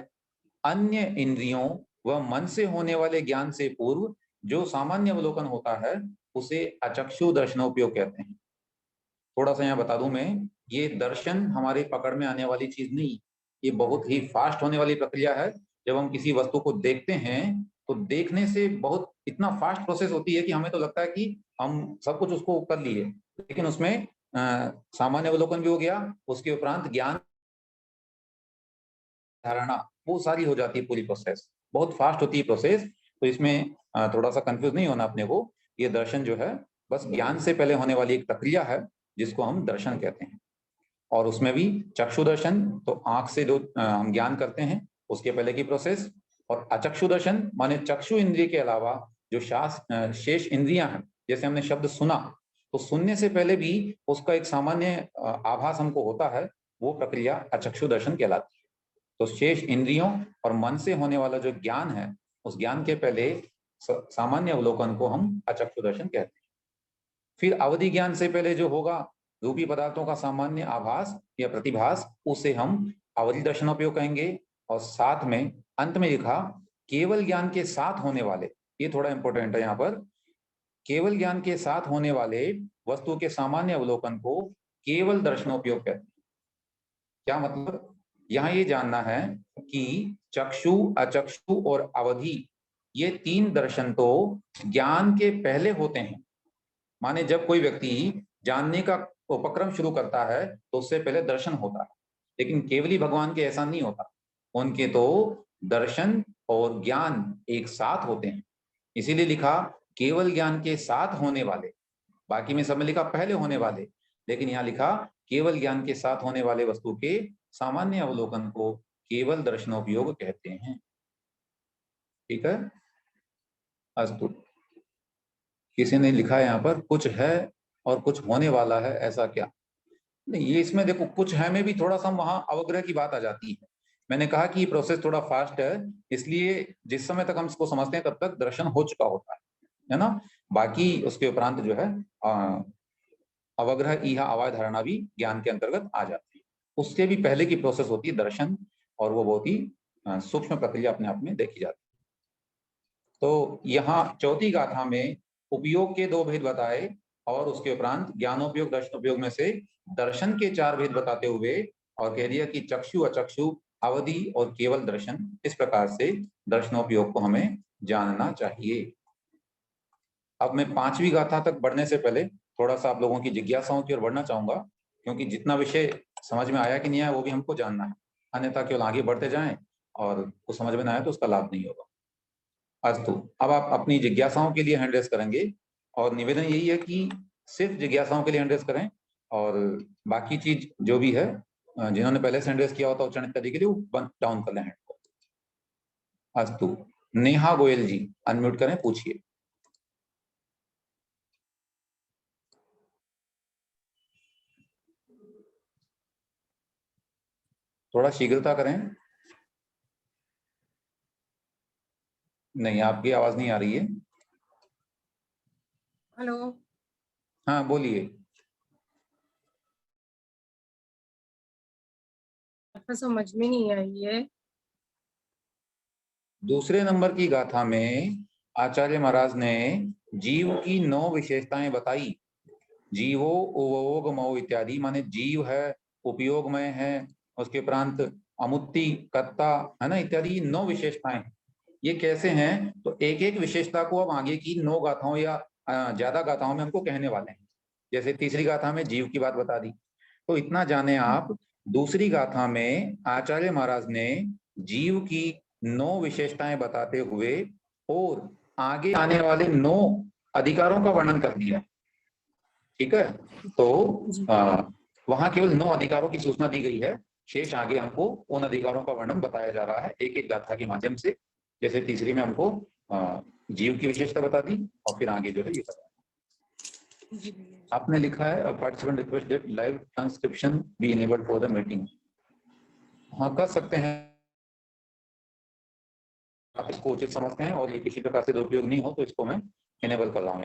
अन्य इंद्रियों व मन से होने वाले ज्ञान से पूर्व जो सामान्य अवलोकन होता है उसे अचक्षु दर्शनोपयोग कहते हैं। थोड़ा सा यहाँ बता दूं मैं, ये दर्शन हमारे पकड़ में आने वाली चीज नहीं, ये बहुत ही फास्ट होने वाली प्रक्रिया है। जब हम किसी वस्तु को देखते हैं तो देखने से बहुत इतना फास्ट प्रोसेस होती है कि हमें तो लगता है कि हम सब कुछ उसको कर लिए, लेकिन उसमें सामान्य अवलोकन भी हो गया, उसके उपरांत ज्ञान धारणा वो सारी हो जाती है। पूरी प्रोसेस बहुत फास्ट होती है प्रोसेस। तो इसमें थोड़ा सा कंफ्यूज नहीं होना अपने को। ये दर्शन जो है बस ज्ञान से पहले होने वाली एक प्रक्रिया है जिसको हम दर्शन कहते हैं। और उसमें भी चक्षु दर्शन तो आंख से जो हम ज्ञान करते हैं उसके पहले की प्रोसेस, और अचक्षु दर्शन माने चक्षु इंद्रिय के अलावा जो शेष इंद्रियां हैं, जैसे हमने शब्द सुना तो सुनने से पहले भी उसका एक सामान्य आभास हमको होता है, वो प्रक्रिया अचक्षु दर्शन कहलाती है। तो शेष इंद्रियों और मन से होने वाला जो ज्ञान है उस ज्ञान के पहले सामान्य अवलोकन को हम अचक्षु दर्शन कहते हैं। फिर अवधि ज्ञान से पहले जो होगा रूपी पदार्थों का सामान्य आभास या प्रतिभास, उसे हम अवधि दर्शनोपयोग कहेंगे। और साथ में अंत में लिखा केवल ज्ञान के साथ होने वाले, ये थोड़ा इंपॉर्टेंट है यहाँ पर, केवल ज्ञान के साथ होने वाले वस्तु के सामान्य अवलोकन को केवल दर्शनोपयोग कहते हैं। क्या मतलब? यहाँ ये जानना है कि चक्षु, अचक्षु और अवधि ये तीन दर्शन तो ज्ञान के पहले होते हैं। माने जब कोई व्यक्ति जानने का उपक्रम शुरू करता है तो उससे पहले दर्शन होता है, लेकिन केवली भगवान के ऐसा नहीं होता, उनके तो दर्शन और ज्ञान एक साथ होते हैं। इसीलिए लिखा केवल ज्ञान के साथ होने वाले, बाकी में सब में लिखा पहले होने वाले, लेकिन यहाँ लिखा केवल ज्ञान के साथ होने वाले वस्तु के सामान्य अवलोकन को केवल दर्शनोपयोग कहते हैं। ठीक है, अस्तु। किसी ने लिखा है यहाँ पर कुछ है और कुछ होने वाला है, ऐसा क्या? नहीं, ये इसमें देखो कुछ है में भी थोड़ा सा वहां अवग्रह की बात आ जाती है। मैंने कहा कि ये प्रोसेस थोड़ा फास्ट है, इसलिए जिस समय तक हम इसको समझते हैं तब तक दर्शन हो चुका होता है ना? बाकी उसके उपरांत जो है अवग्रह इहा अवाय धारणा भी ज्ञान के अंतर्गत आ जाती है। उसके भी पहले की प्रोसेस होती है दर्शन, और वो बहुत ही सूक्ष्म प्रक्रिया अपने आप में देखी जाती है। तो यहाँ चौथी गाथा में उपयोग के दो भेद बताए और उसके उपरांत ज्ञानोपयोग दर्शनोपयोग में से दर्शन के चार भेद बताते हुए और कह दिया कि चक्षु, अचक्षु, अवधि और केवल दर्शन, इस प्रकार से दर्शनोपयोग को हमें जानना चाहिए। अब मैं पांचवी गाथा तक बढ़ने से पहले थोड़ा सा आप लोगों की जिज्ञासाओं की ओर बढ़ना चाहूंगा, क्योंकि जितना विषय समझ में आया कि नहीं आया वो भी हमको जानना है, अन्यथा केवल आगे बढ़ते जाएं और कुछ समझ में ना आए तो उसका लाभ नहीं होगा। अस्तु, अब आप अपनी जिज्ञासाओं के लिए हैंड रेस करेंगे और निवेदन यही है कि सिर्फ जिज्ञासाओं के लिए हैंड रेस करें और बाकी चीज जो भी है जिन्होंने पहले से हैंड रेस किया होता उच्चारण इत्यादि के लिए वो बंद डाउन कर लें हैंड को। अस्तु, नेहा गोयल जी अनम्यूट करें, पूछिए। थोड़ा शीघ्रता करें। नहीं, आपकी आवाज नहीं आ रही है। हेलो, हाँ बोलिए। समझ में नहीं आई है। दूसरे नंबर की गाथा में आचार्य महाराज ने जीव की 9 विशेषताएं बताई। जीवो उपयोगमो इत्यादि, माने जीव है, उपयोगमय है, उसके उपरांत अमुत्ति, कर्ता, है ना, इत्यादि 9 विशेषताएं। ये कैसे हैं? तो एक एक विशेषता को अब आगे की 9 गाथाओं या ज्यादा गाथाओं में हमको कहने वाले हैं। जैसे तीसरी गाथा में जीव की बात बता दी, तो इतना जाने आप। दूसरी गाथा में आचार्य महाराज ने जीव की 9 विशेषताएं बताते हुए और आगे आने वाले 9 अधिकारों का वर्णन कर दिया। ठीक है, तो वहां केवल 9 अधिकारों की सूचना दी गई है, शेष आगे हमको उन अधिकारों का वर्णन बताया जा रहा है एक एक गाथा के माध्यम से। जैसे तीसरी में हमको जीव की विशेषता बता दी और फिर आगे जो है ये बताया। आपने लिखा है participant request that live transcription B enabled for the meeting. हाँ, कर सकते हैं आप, इसको उचित समझते हैं और ये किसी प्रकार से दुरुपयोग नहीं हो तो इसको मैं इनेबल कर रहा हूँ।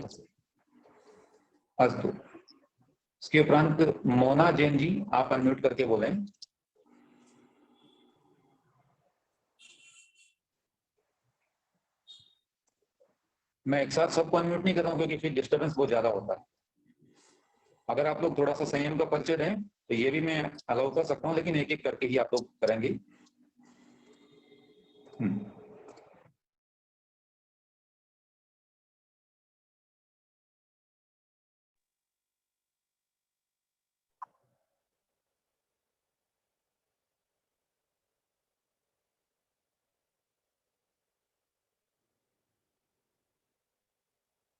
अस्तु, इसके उपरांत मोना जैन जी आप अनम्यूट करके बोलें। मैं एक साथ सबको अनम्यूट नहीं कर रहा हूँ क्योंकि फिर डिस्टर्बेंस बहुत ज्यादा होता है। अगर आप लोग थोड़ा सा संयम का परिचय दें तो ये भी मैं अलाउ कर सकता हूँ, लेकिन एक एक करके ही आप लोग करेंगे।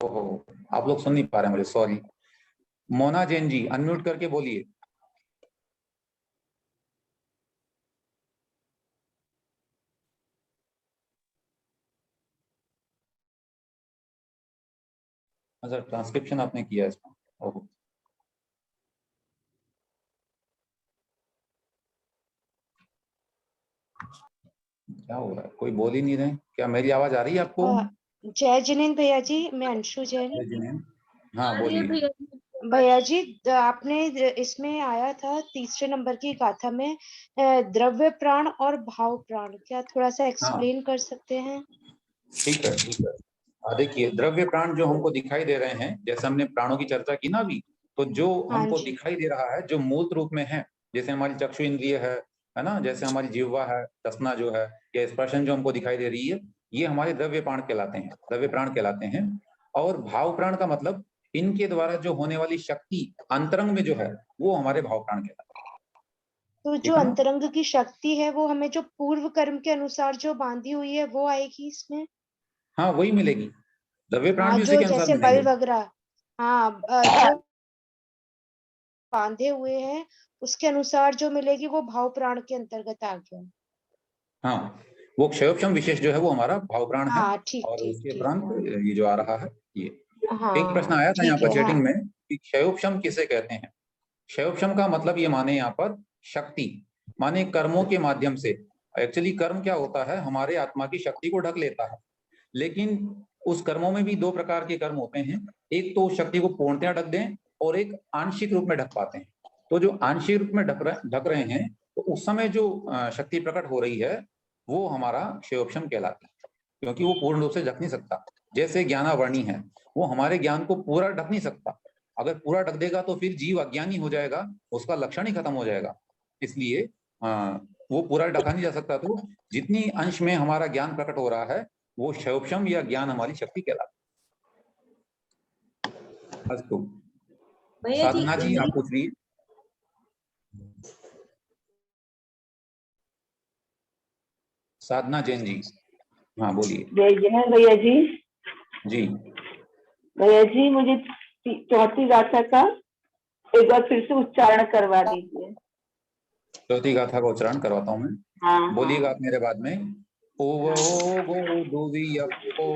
ओहो, आप लोग सुन नहीं पा रहे हैं मुझे, सॉरी। मोना जैन जी अनम्यूट करके बोलिए। अच्छा, ट्रांसक्रिप्शन आपने किया है इसका। ओहो, क्या हो रहा है, कोई बोल ही नहीं रहे। क्या मेरी आवाज आ रही है आपको? जय जिनेन्द्र भैया जी, मैं अंशु जैन। हाँ बोलिए। भैया जी, आपने इसमें आया था तीसरे नंबर की गाथा में द्रव्य प्राण और भाव प्राण, क्या थोड़ा सा एक्सप्लेन कर सकते हैं? ठीक है, ठीक है। देखिए, द्रव्य प्राण जो हमको दिखाई दे रहे हैं, जैसे हमने प्राणों की चर्चा की ना अभी, तो जो हमको दिखाई दे रहा है जो मूल रूप में है, जैसे हमारी चक्षु इंद्रिय है ना, जैसे हमारी जिह्वा है, रसना जो है, या स्पर्शन जो हमको दिखाई दे रही है, ये हमारे द्रव्य प्राण कहलाते हैं, द्रव्य प्राण कहलाते हैं। और भाव प्राण का मतलब इनके द्वारा जो होने वाली शक्ति अंतरंग में जो है वो हमारे भाव प्राण कहलाते हैं। तो जो अंतरंग की शक्ति है वो हमें जो पूर्व कर्म के अनुसार जो बांधी हुई है वो आएगी इसमें? हाँ, वही मिलेगी, द्रव्य प्राण भी उसी जो के अनुसार जैसे बल मिलेंगे। वगैरह, हाँ, जो बांधे हुए हैं उसके अनुसार जो मिलेगी वो भाव प्राण के अंतर्गत आ गया। हाँ, वो क्षयोपशम विशेष जो है वो हमारा भाव प्राण है। ठीक और ठीक उसके ठीक। उपरांत ये जो आ रहा है ये एक प्रश्न हाँ आया था यहाँ ठीक पर है। चैटिंग में कि क्षयोपशम किसे कहते हैं। क्षयोपशम का मतलब ये माने यहाँ पर शक्ति, माने कर्मों के माध्यम से। एक्चुअली कर्म क्या होता है, हमारे आत्मा की शक्ति को ढक लेता है, लेकिन उस कर्मों में भी 2 प्रकार के कर्म होते हैं। एक तो उस शक्ति को पूर्णतया ढक दें और एक आंशिक रूप में ढक पाते हैं। तो जो आंशिक रूप में ढक रहे हैं, तो उस समय जो शक्ति प्रकट हो रही है वो हमारा क्षयोपशम कहलाता है, क्योंकि वो पूर्ण रूप से ढक नहीं सकता। जैसे ज्ञानावर्णी है, वो हमारे ज्ञान को पूरा ढक नहीं सकता। अगर पूरा ढक देगा तो फिर जीव अज्ञानी हो जाएगा, उसका लक्षण ही खत्म हो जाएगा। इसलिए वो पूरा ढका नहीं जा सकता। तो जितनी अंश में हमारा ज्ञान प्रकट हो रहा है वो क्षयोपशम या ज्ञान हमारी शक्ति कहलाती है। अस्तु, साधना जी आप पूछ रही। साधना जैन जी। हाँ बोलिए। जय जय भैया जी। जी भैया जी मुझे चौथी गाथा का एक बार फिर से उच्चारण करवा दीजिए। चौथी गाथा का उच्चारण करवाता हूँ मैं। हाँ बोलिएगा आप मेरे बाद में। उवो गो दुवियप्पो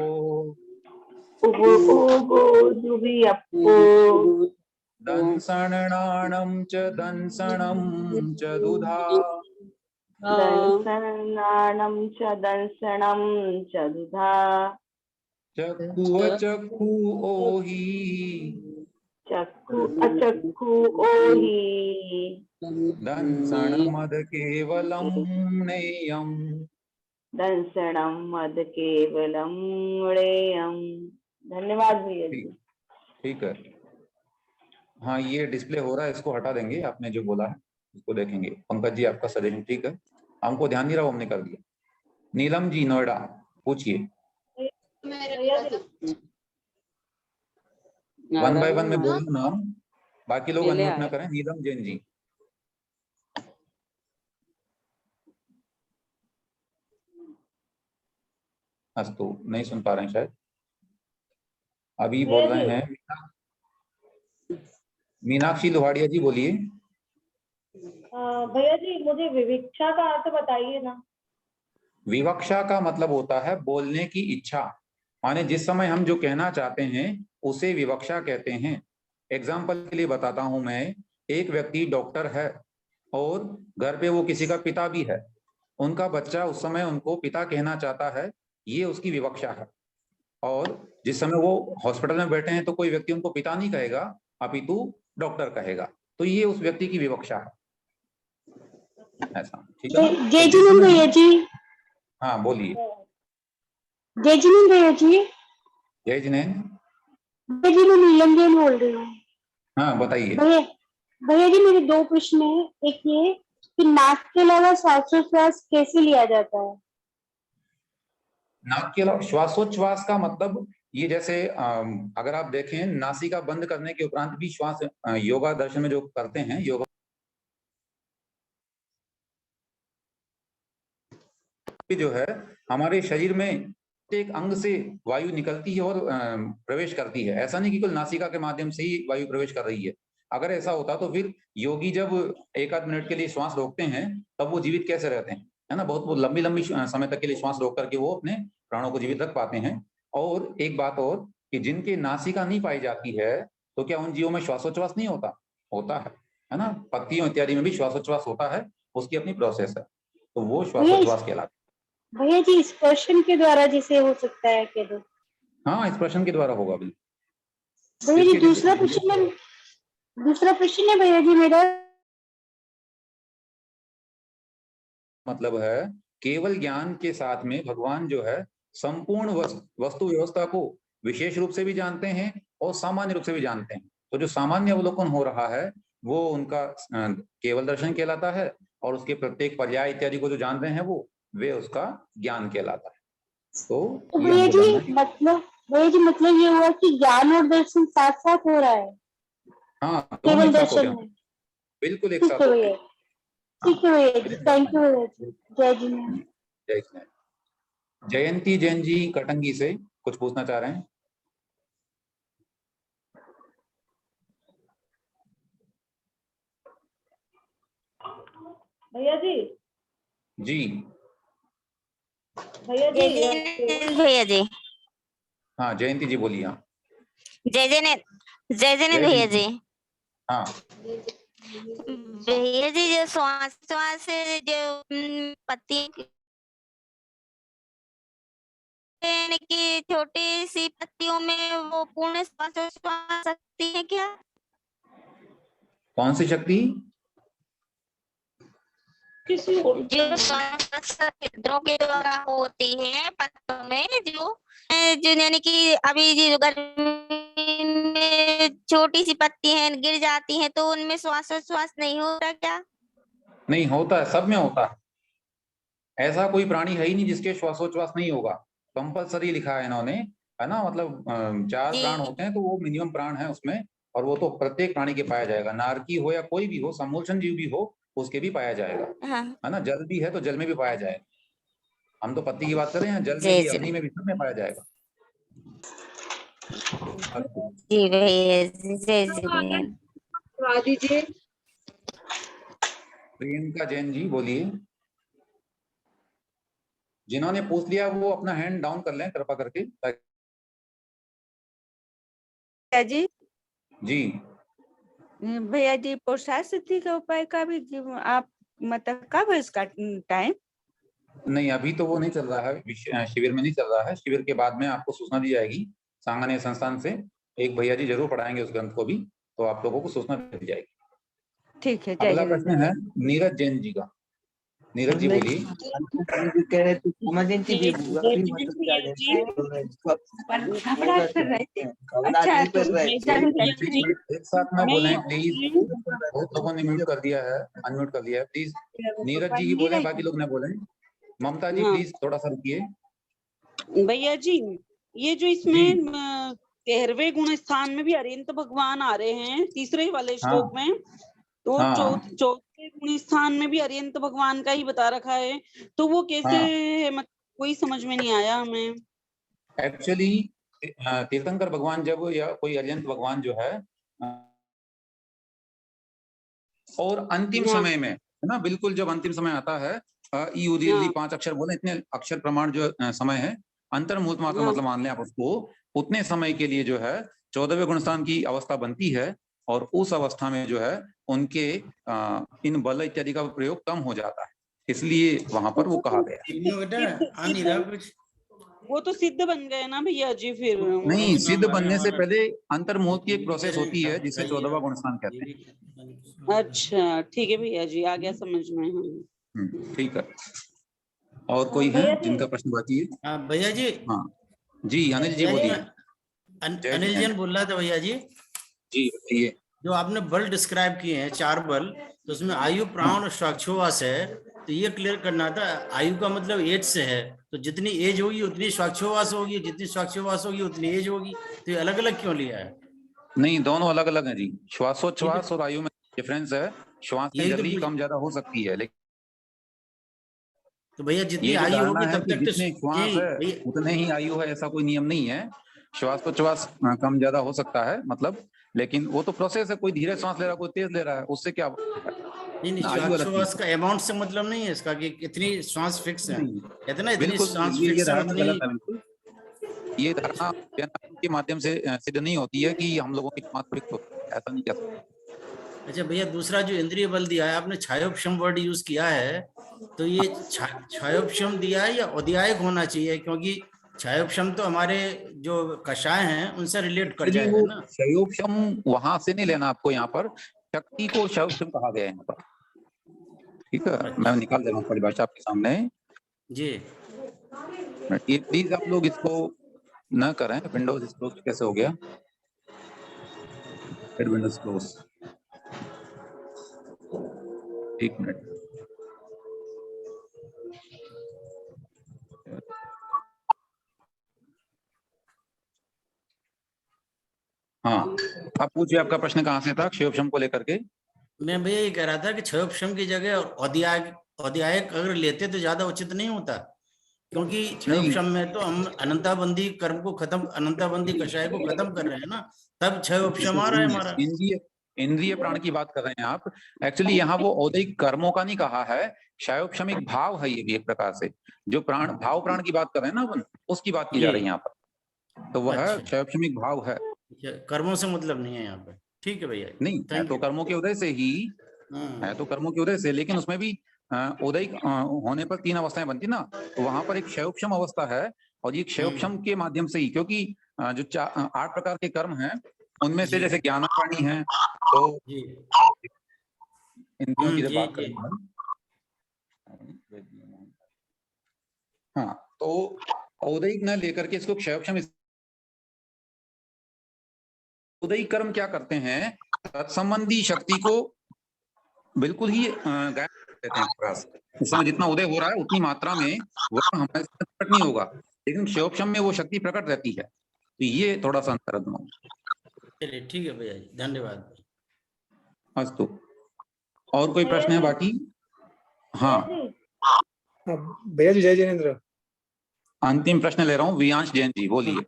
गो दुवियप्पो दंसणाणं च दंसणं च दुधा दंसनानं च दंसनं च दुधा चक्षुव चक्षु ओहि चक्षु अचक्षु ओहि दंसण मद केवलम नेयम। दंसणं मद केवलम णेयम। धन्यवाद भैया जी। ठीक है। हाँ ये डिस्प्ले हो रहा है, इसको हटा देंगे। आपने जो बोला है इसको देखेंगे। पंकज जी आपका सजेशन ठीक है, हमको ध्यान नहीं रहा, हमने कर दिया। नीलम जी नोएडा पूछिए। वन बाय वन में बोल रहा नाम, बाकी लोग अनम्यूट ना करें। नीलम जैन जी। अस्तु, नहीं सुन पा रहे हैं शायद। अभी बोल रहे हैं मीनाक्षी लोहाड़िया जी, बोलिए। भैया जी मुझे विवक्षा का अर्थ बताइए ना। विवक्षा का मतलब होता है बोलने की इच्छा, माने जिस समय हम जो कहना चाहते हैं उसे विवक्षा कहते हैं। एग्जाम्पल के लिए बताता हूं मैं। एक व्यक्ति डॉक्टर है और घर पे वो किसी का पिता भी है। उनका बच्चा उस समय उनको पिता कहना चाहता है, ये उसकी विवक्षा है। और जिस समय वो हॉस्पिटल में बैठे हैं तो कोई व्यक्ति उनको पिता नहीं कहेगा, अपितु डॉक्टर कहेगा, तो ये उस व्यक्ति की विवक्षा है। ऐसा ठीक है ना? जय जिनेंद्र भैया जी। हाँ बोलिए। जय जिनेंद्र भैया जी। जय जिनेंद्र। भैया जी मैं नीलम जैन बोल रही हूँ। हाँ बताइए। भैया जी मेरे दो प्रश्न है। एक ये कि नाक के अलावा श्वासोच्छ्वास कैसे लिया जाता है। नाक के अलावा श्वासोच्छ्वास का मतलब ये जैसे अगर आप देखें नासिका बंद करने के उपरांत भी श्वास योगा दर्शन में जो करते हैं, योगा जो है हमारे शरीर में एक अंग से वायु निकलती है और प्रवेश करती है। ऐसा नहीं कि केवल नासिका के माध्यम से ही वायु प्रवेश कर रही है। अगर ऐसा होता तो फिर योगी जब एक आध मिनट के लिए श्वास रोकते हैं तब वो जीवित कैसे रहते हैं, है ना? बहुत लंबी लंबी समय तक के लिए श्वास रोक करके वो अपने प्राणों को जीवित रख पाते हैं। और एक बात और कि जिनके नासिका नहीं पाई जाती है तो क्या उन जीवों में श्वासोच्छ्वास नहीं होता? होता है ना? पत्तियों इत्यादि में भी श्वासोच्छ्वास होता है, उसकी अपनी प्रोसेस है, तो वो श्वासोच्छ्वास कहलाता है। भैया जी स्पर्शन के द्वारा जिसे हो सकता है कह दो। हाँ स्पर्शन के द्वारा होगा भी। भैया जी दूसरा प्रश्न है भैया जी मेरा। मतलब है केवल ज्ञान के साथ में भगवान जो है संपूर्ण वस्तु व्यवस्था को विशेष रूप से भी जानते हैं और सामान्य रूप से भी जानते हैं। तो जो सामान्य अवलोकन हो रहा है वो उनका केवल दर्शन कहलाता है, और उसके प्रत्येक पर्याय इत्यादि को जो जान रहे हैं वो वे उसका ज्ञान कहलाता है। तो भैया जी मतलब ये हुआ कि ज्ञान और दर्शन साथ साथ हो रहा है। हाँ केवल दर्शन में बिल्कुल एक साथ। ठीक है भैया जी, थैंक यू भैया जी। जय जी मैम। जय जी। जयंती जैन जी कटंगी से कुछ पूछना चाह रहे हैं। भैया जी। जी भैया जी। हाँ जयंती जी बोलिए। हाँ जय जय भैया जी। हाँ भैया जी जो श्वास से जो पत्ती की छोटी सी पत्तियों में वो पूर्ण श्वासोच्छ्वास शक्ति है क्या? कौन सी शक्ति? जो श्वास छिद्रों के द्वारा होती है पत्तों में, जो यानी कि अभी जो गर्मी में छोटी सी पत्ती है गिर जाती है तो उनमें श्वासोच्छ्वास नहीं होता क्या? नहीं होता है, सब में होता है। ऐसा कोई प्राणी है ही नहीं जिसके श्वासोच्छ्वास नहीं होगा। कंपलसरी लिखा है इन्होंने, है ना? मतलब 4 प्राण होते हैं तो वो मिनिमम प्राण है उसमें, और वो तो प्रत्येक प्राणी के पाया जाएगा। नारकी हो या कोई भी हो, समूलशन जीव भी हो, उसके भी पाया जाएगा। हाँ। है ना? जल भी है तो जल में भी पाया जाएगा। हम तो पत्ती की बात कर रहे हैं, जल में जय भी, श्री अग्नि में भी, सब में पाया जाएगा। जी भैया जी, जय श्री भैया। दीजिए। प्रियंका जैन जी बोलिए। जिन्होंने पूछ लिया वो अपना हैंड डाउन कर लें कृपा करके। भैया जी, जी भैया जी पुरुषार्थ सिद्धि का उपाय का भी आप मतलब कब है इसका टाइम? नहीं, अभी तो वो नहीं चल रहा है, शिविर में नहीं चल रहा है। शिविर के बाद में आपको सूचना दी जाएगी सांगनेय संस्थान से। एक भैया जी जरूर पढ़ाएंगे उस ग्रंथ को भी, तो आप लोगों को सूचना दी जाएगी। ठीक है। अगला प्रश्न है नीरज जैन जी का। नीरज जी बोलिए। एक साथ में बोलें प्लीज, बहुत लोगों ने म्यूट कर दिया है, अनम्यूट कर दिया है। प्लीज नीरज जी ही बोलें, बाकी लोग ना बोलें। ममता जी प्लीज थोड़ा सा रुकिए। भैया जी, ये जो इसमें 13वें गुण स्थान में भी अरिहंत भगवान आ रहे हैं, तीसरे वाले श्लोक में, तो चौथे गुण स्थान में भी अरिहंत भगवान का ही बता रखा है, तो वो कैसे है? मतलब कोई समझ में नहीं आया हमें। एक्चुअली तीर्थंकर भगवान जब, या कोई अरिहंत भगवान जो है, और अंतिम समय में है ना, बिल्कुल जब अंतिम समय आता है, ई उदीर्घ 5 अक्षर बोले, इतने अक्षर प्रमाण जो समय है, अंतर्मुहूर्त मात्र मतलब मान लें आप उसको, उतने समय के लिए जो है 14वें गुणस्थान की अवस्था बनती है, और उस अवस्था में जो है उनके इन बल इत्यादि का प्रयोग कम हो जाता है, इसलिए वहां पर वो कहा गया। वो तो सिद्ध बन गए ना भैया जी फिर। नहीं, सिद्ध बनने से पहले अंतर्मुहूर्त की एक प्रोसेस होती है जिसे 14वां गुणस्थान कहते हैं। अच्छा ठीक है भैया जी, आ गया समझ में। ठीक है। और कोई है जिनका प्रश्न बाकी है? भैया जी। हाँ जी, अनिल जी बोलिए। अनिल जैन बोल रहा था भैया जी। जी बताइए। जो आपने बल डिस्क्राइब किए हैं 4 बल, तो उसमें आयु, प्राण और स्वाक्षोवास है, तो ये क्लियर करना था। आयु का मतलब एज से है, तो जितनी एज होगी उतनी स्वाक्षोवास होगी, जितनी स्वाक्षोवास होगी उतनी एज होगी, तो ये अलग अलग क्यों लिया है? नहीं, दोनों अलग अलग हैं जी। श्वासोच्छ्वास और आयु में डिफरेंस है। श्वास की गति कम ज्यादा हो सकती है, लेकिन तो भैया जितनी आयु होगी तब तक जितने श्वास है उतने ही आयु है, ऐसा कोई नियम नहीं है। श्वासोच्छ्वास कम ज्यादा हो सकता है मतलब, लेकिन वो तो प्रोसेस है, कोई धीरे सांस ले रहा है, कोई तेज ले रहा है, उससे क्या? नहीं, श्वास का अमाउंट से मतलब नहीं है इसका कि कितनी श्वास फिक्स है, कहते ना इतनी श्वास फिक्स है। बिल्कुल, ये धारणा के माध्यम से सिद्ध नहीं होती है कि हम लोगों की श्वास फिक्स होती है, ऐसा नहीं कह सकते। अच्छा भैया, दूसरा जो इंद्रिय बल दिया है आपने, छायोपशम वर्ड यूज किया है, तो ये छायोपशम दिया है या औद्यायिक होना चाहिए? क्योंकि छायोपशम तो हमारे जो कषाय हैं उनसे रिलेट कर जाएगा ना। छायोपशम वहां से नहीं लेना आपको, यहाँ पर शक्ति को छायोपशम कहा गया है यहाँ पर। ठीक है, मैं निकाल दे रहा हूँ परिभाषा आपके सामने जी। ये प्लीज आप लोग इसको न करें। विंडोज क्लोज कैसे हो गया? विंडोज क्लोज, एक मिनट। हाँ, आप पूछिए, आपका प्रश्न कहाँ से था क्षयोपशम को लेकर के? मैं भैया ये कह रहा था कि क्षयोपशम की जगह औद्यायिक अगर लेते तो ज्यादा उचित नहीं होता, क्योंकि क्षयोपशम में तो हम अनंताबंदी कर्म को खत्म, अनंताबंदी कषाय को खत्म कर रहे हैं ना, तब क्षयोपशम आ रहा है हमारा। इंद्रिय प्राण की बात कर रहे हैं आप। एक्चुअली यहाँ वो औदैहिक कर्मों का नहीं कहा है, क्षयोपशमिक भाव है ये भी एक प्रकार से। जो प्राण भाव प्राण की बात कर रहे हैं ना अपन, उसकी बात की जा रही है यहाँ पर, तो वह क्षयोपशमिक भाव है, कर्मों से मतलब नहीं है यहाँ पे। ठीक है भैया। नहीं है तो कर्मों के उदय से ही है, तो कर्मों के उदय से, लेकिन उसमें भी औदैहिक होने पर 3 अवस्थाएं बनती ना, तो वहां पर एक क्षयोपशम अवस्था है, और ये क्षयोपशम के माध्यम से ही, क्योंकि जो 8 प्रकार के कर्म हैं उनमें से जैसे ज्ञानापाणी है, तो इंद्रियों की बात करें, हाँ, तो औदैहिक न लेकर के इसको क्षयोपशम। औदैहिक कर्म क्या करते हैं? तत्संबंधी शक्ति को बिल्कुल ही गायब देते हैं। उस समय जितना उदय हो रहा है उतनी मात्रा में वह हमारे साथ प्रकट नहीं होगा, लेकिन क्षयोपशम में वो शक्ति प्रकट रहती है, तो ये थोड़ा सा अंतर है। चलिए ठीक है भैया जी, धन्यवाद। अस्तु, और कोई प्रश्न है बाकी? हाँ भैया जी, जय जिनेंद्र। अंतिम प्रश्न ले रहा हूँ, वियांश जैन जी बोलिए।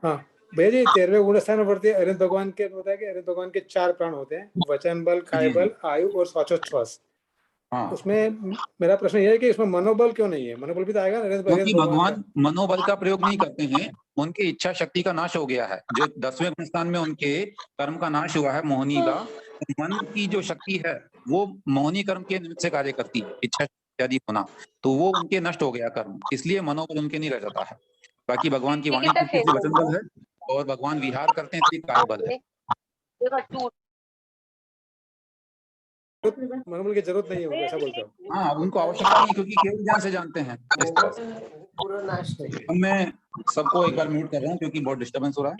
हाँ भैया जी, 13वें गुणस्थान वर्ती अरिहंत भगवान के बताया कि अरिहंत भगवान के 4 प्राण होते हैं, वचन बल, काय बल, आयु और श्वासोच्छ्वास। हाँ, उसमें मेरा प्रश्न ये है कि इसमें मनोबल क्यों नहीं है? मनोबल भी तो आएगा ना, क्योंकि भगवान मनोबल का प्रयोग नहीं करते हैं, उनकी इच्छा शक्ति का नाश हो गया है। जो 10वें गुणस्थान में उनके कर्म का नाश हुआ है, मोहनी का, मन की जो शक्ति है वो मोहनी कर्म के निमित्त से कार्य करती है, इच्छा इत्यादि होना, तो वो उनके नष्ट हो गया कर्म, इसलिए मनोबल उनके नहीं रह जाता है। बाकी भगवान की वाणी वचन बल है और भगवान विहार करते हैं इसलिए काय बल है। मनोबल की जरूरत नहीं है उनको, ऐसा बोलते हो? हाँ, उनको आवश्यकता नहीं, क्योंकि केवल ज्ञान से जानते हैं इस तरह से। मैं सबको एक बार म्यूट कर रहा हूँ क्योंकि बहुत डिस्टर्बेंस हो रहा है।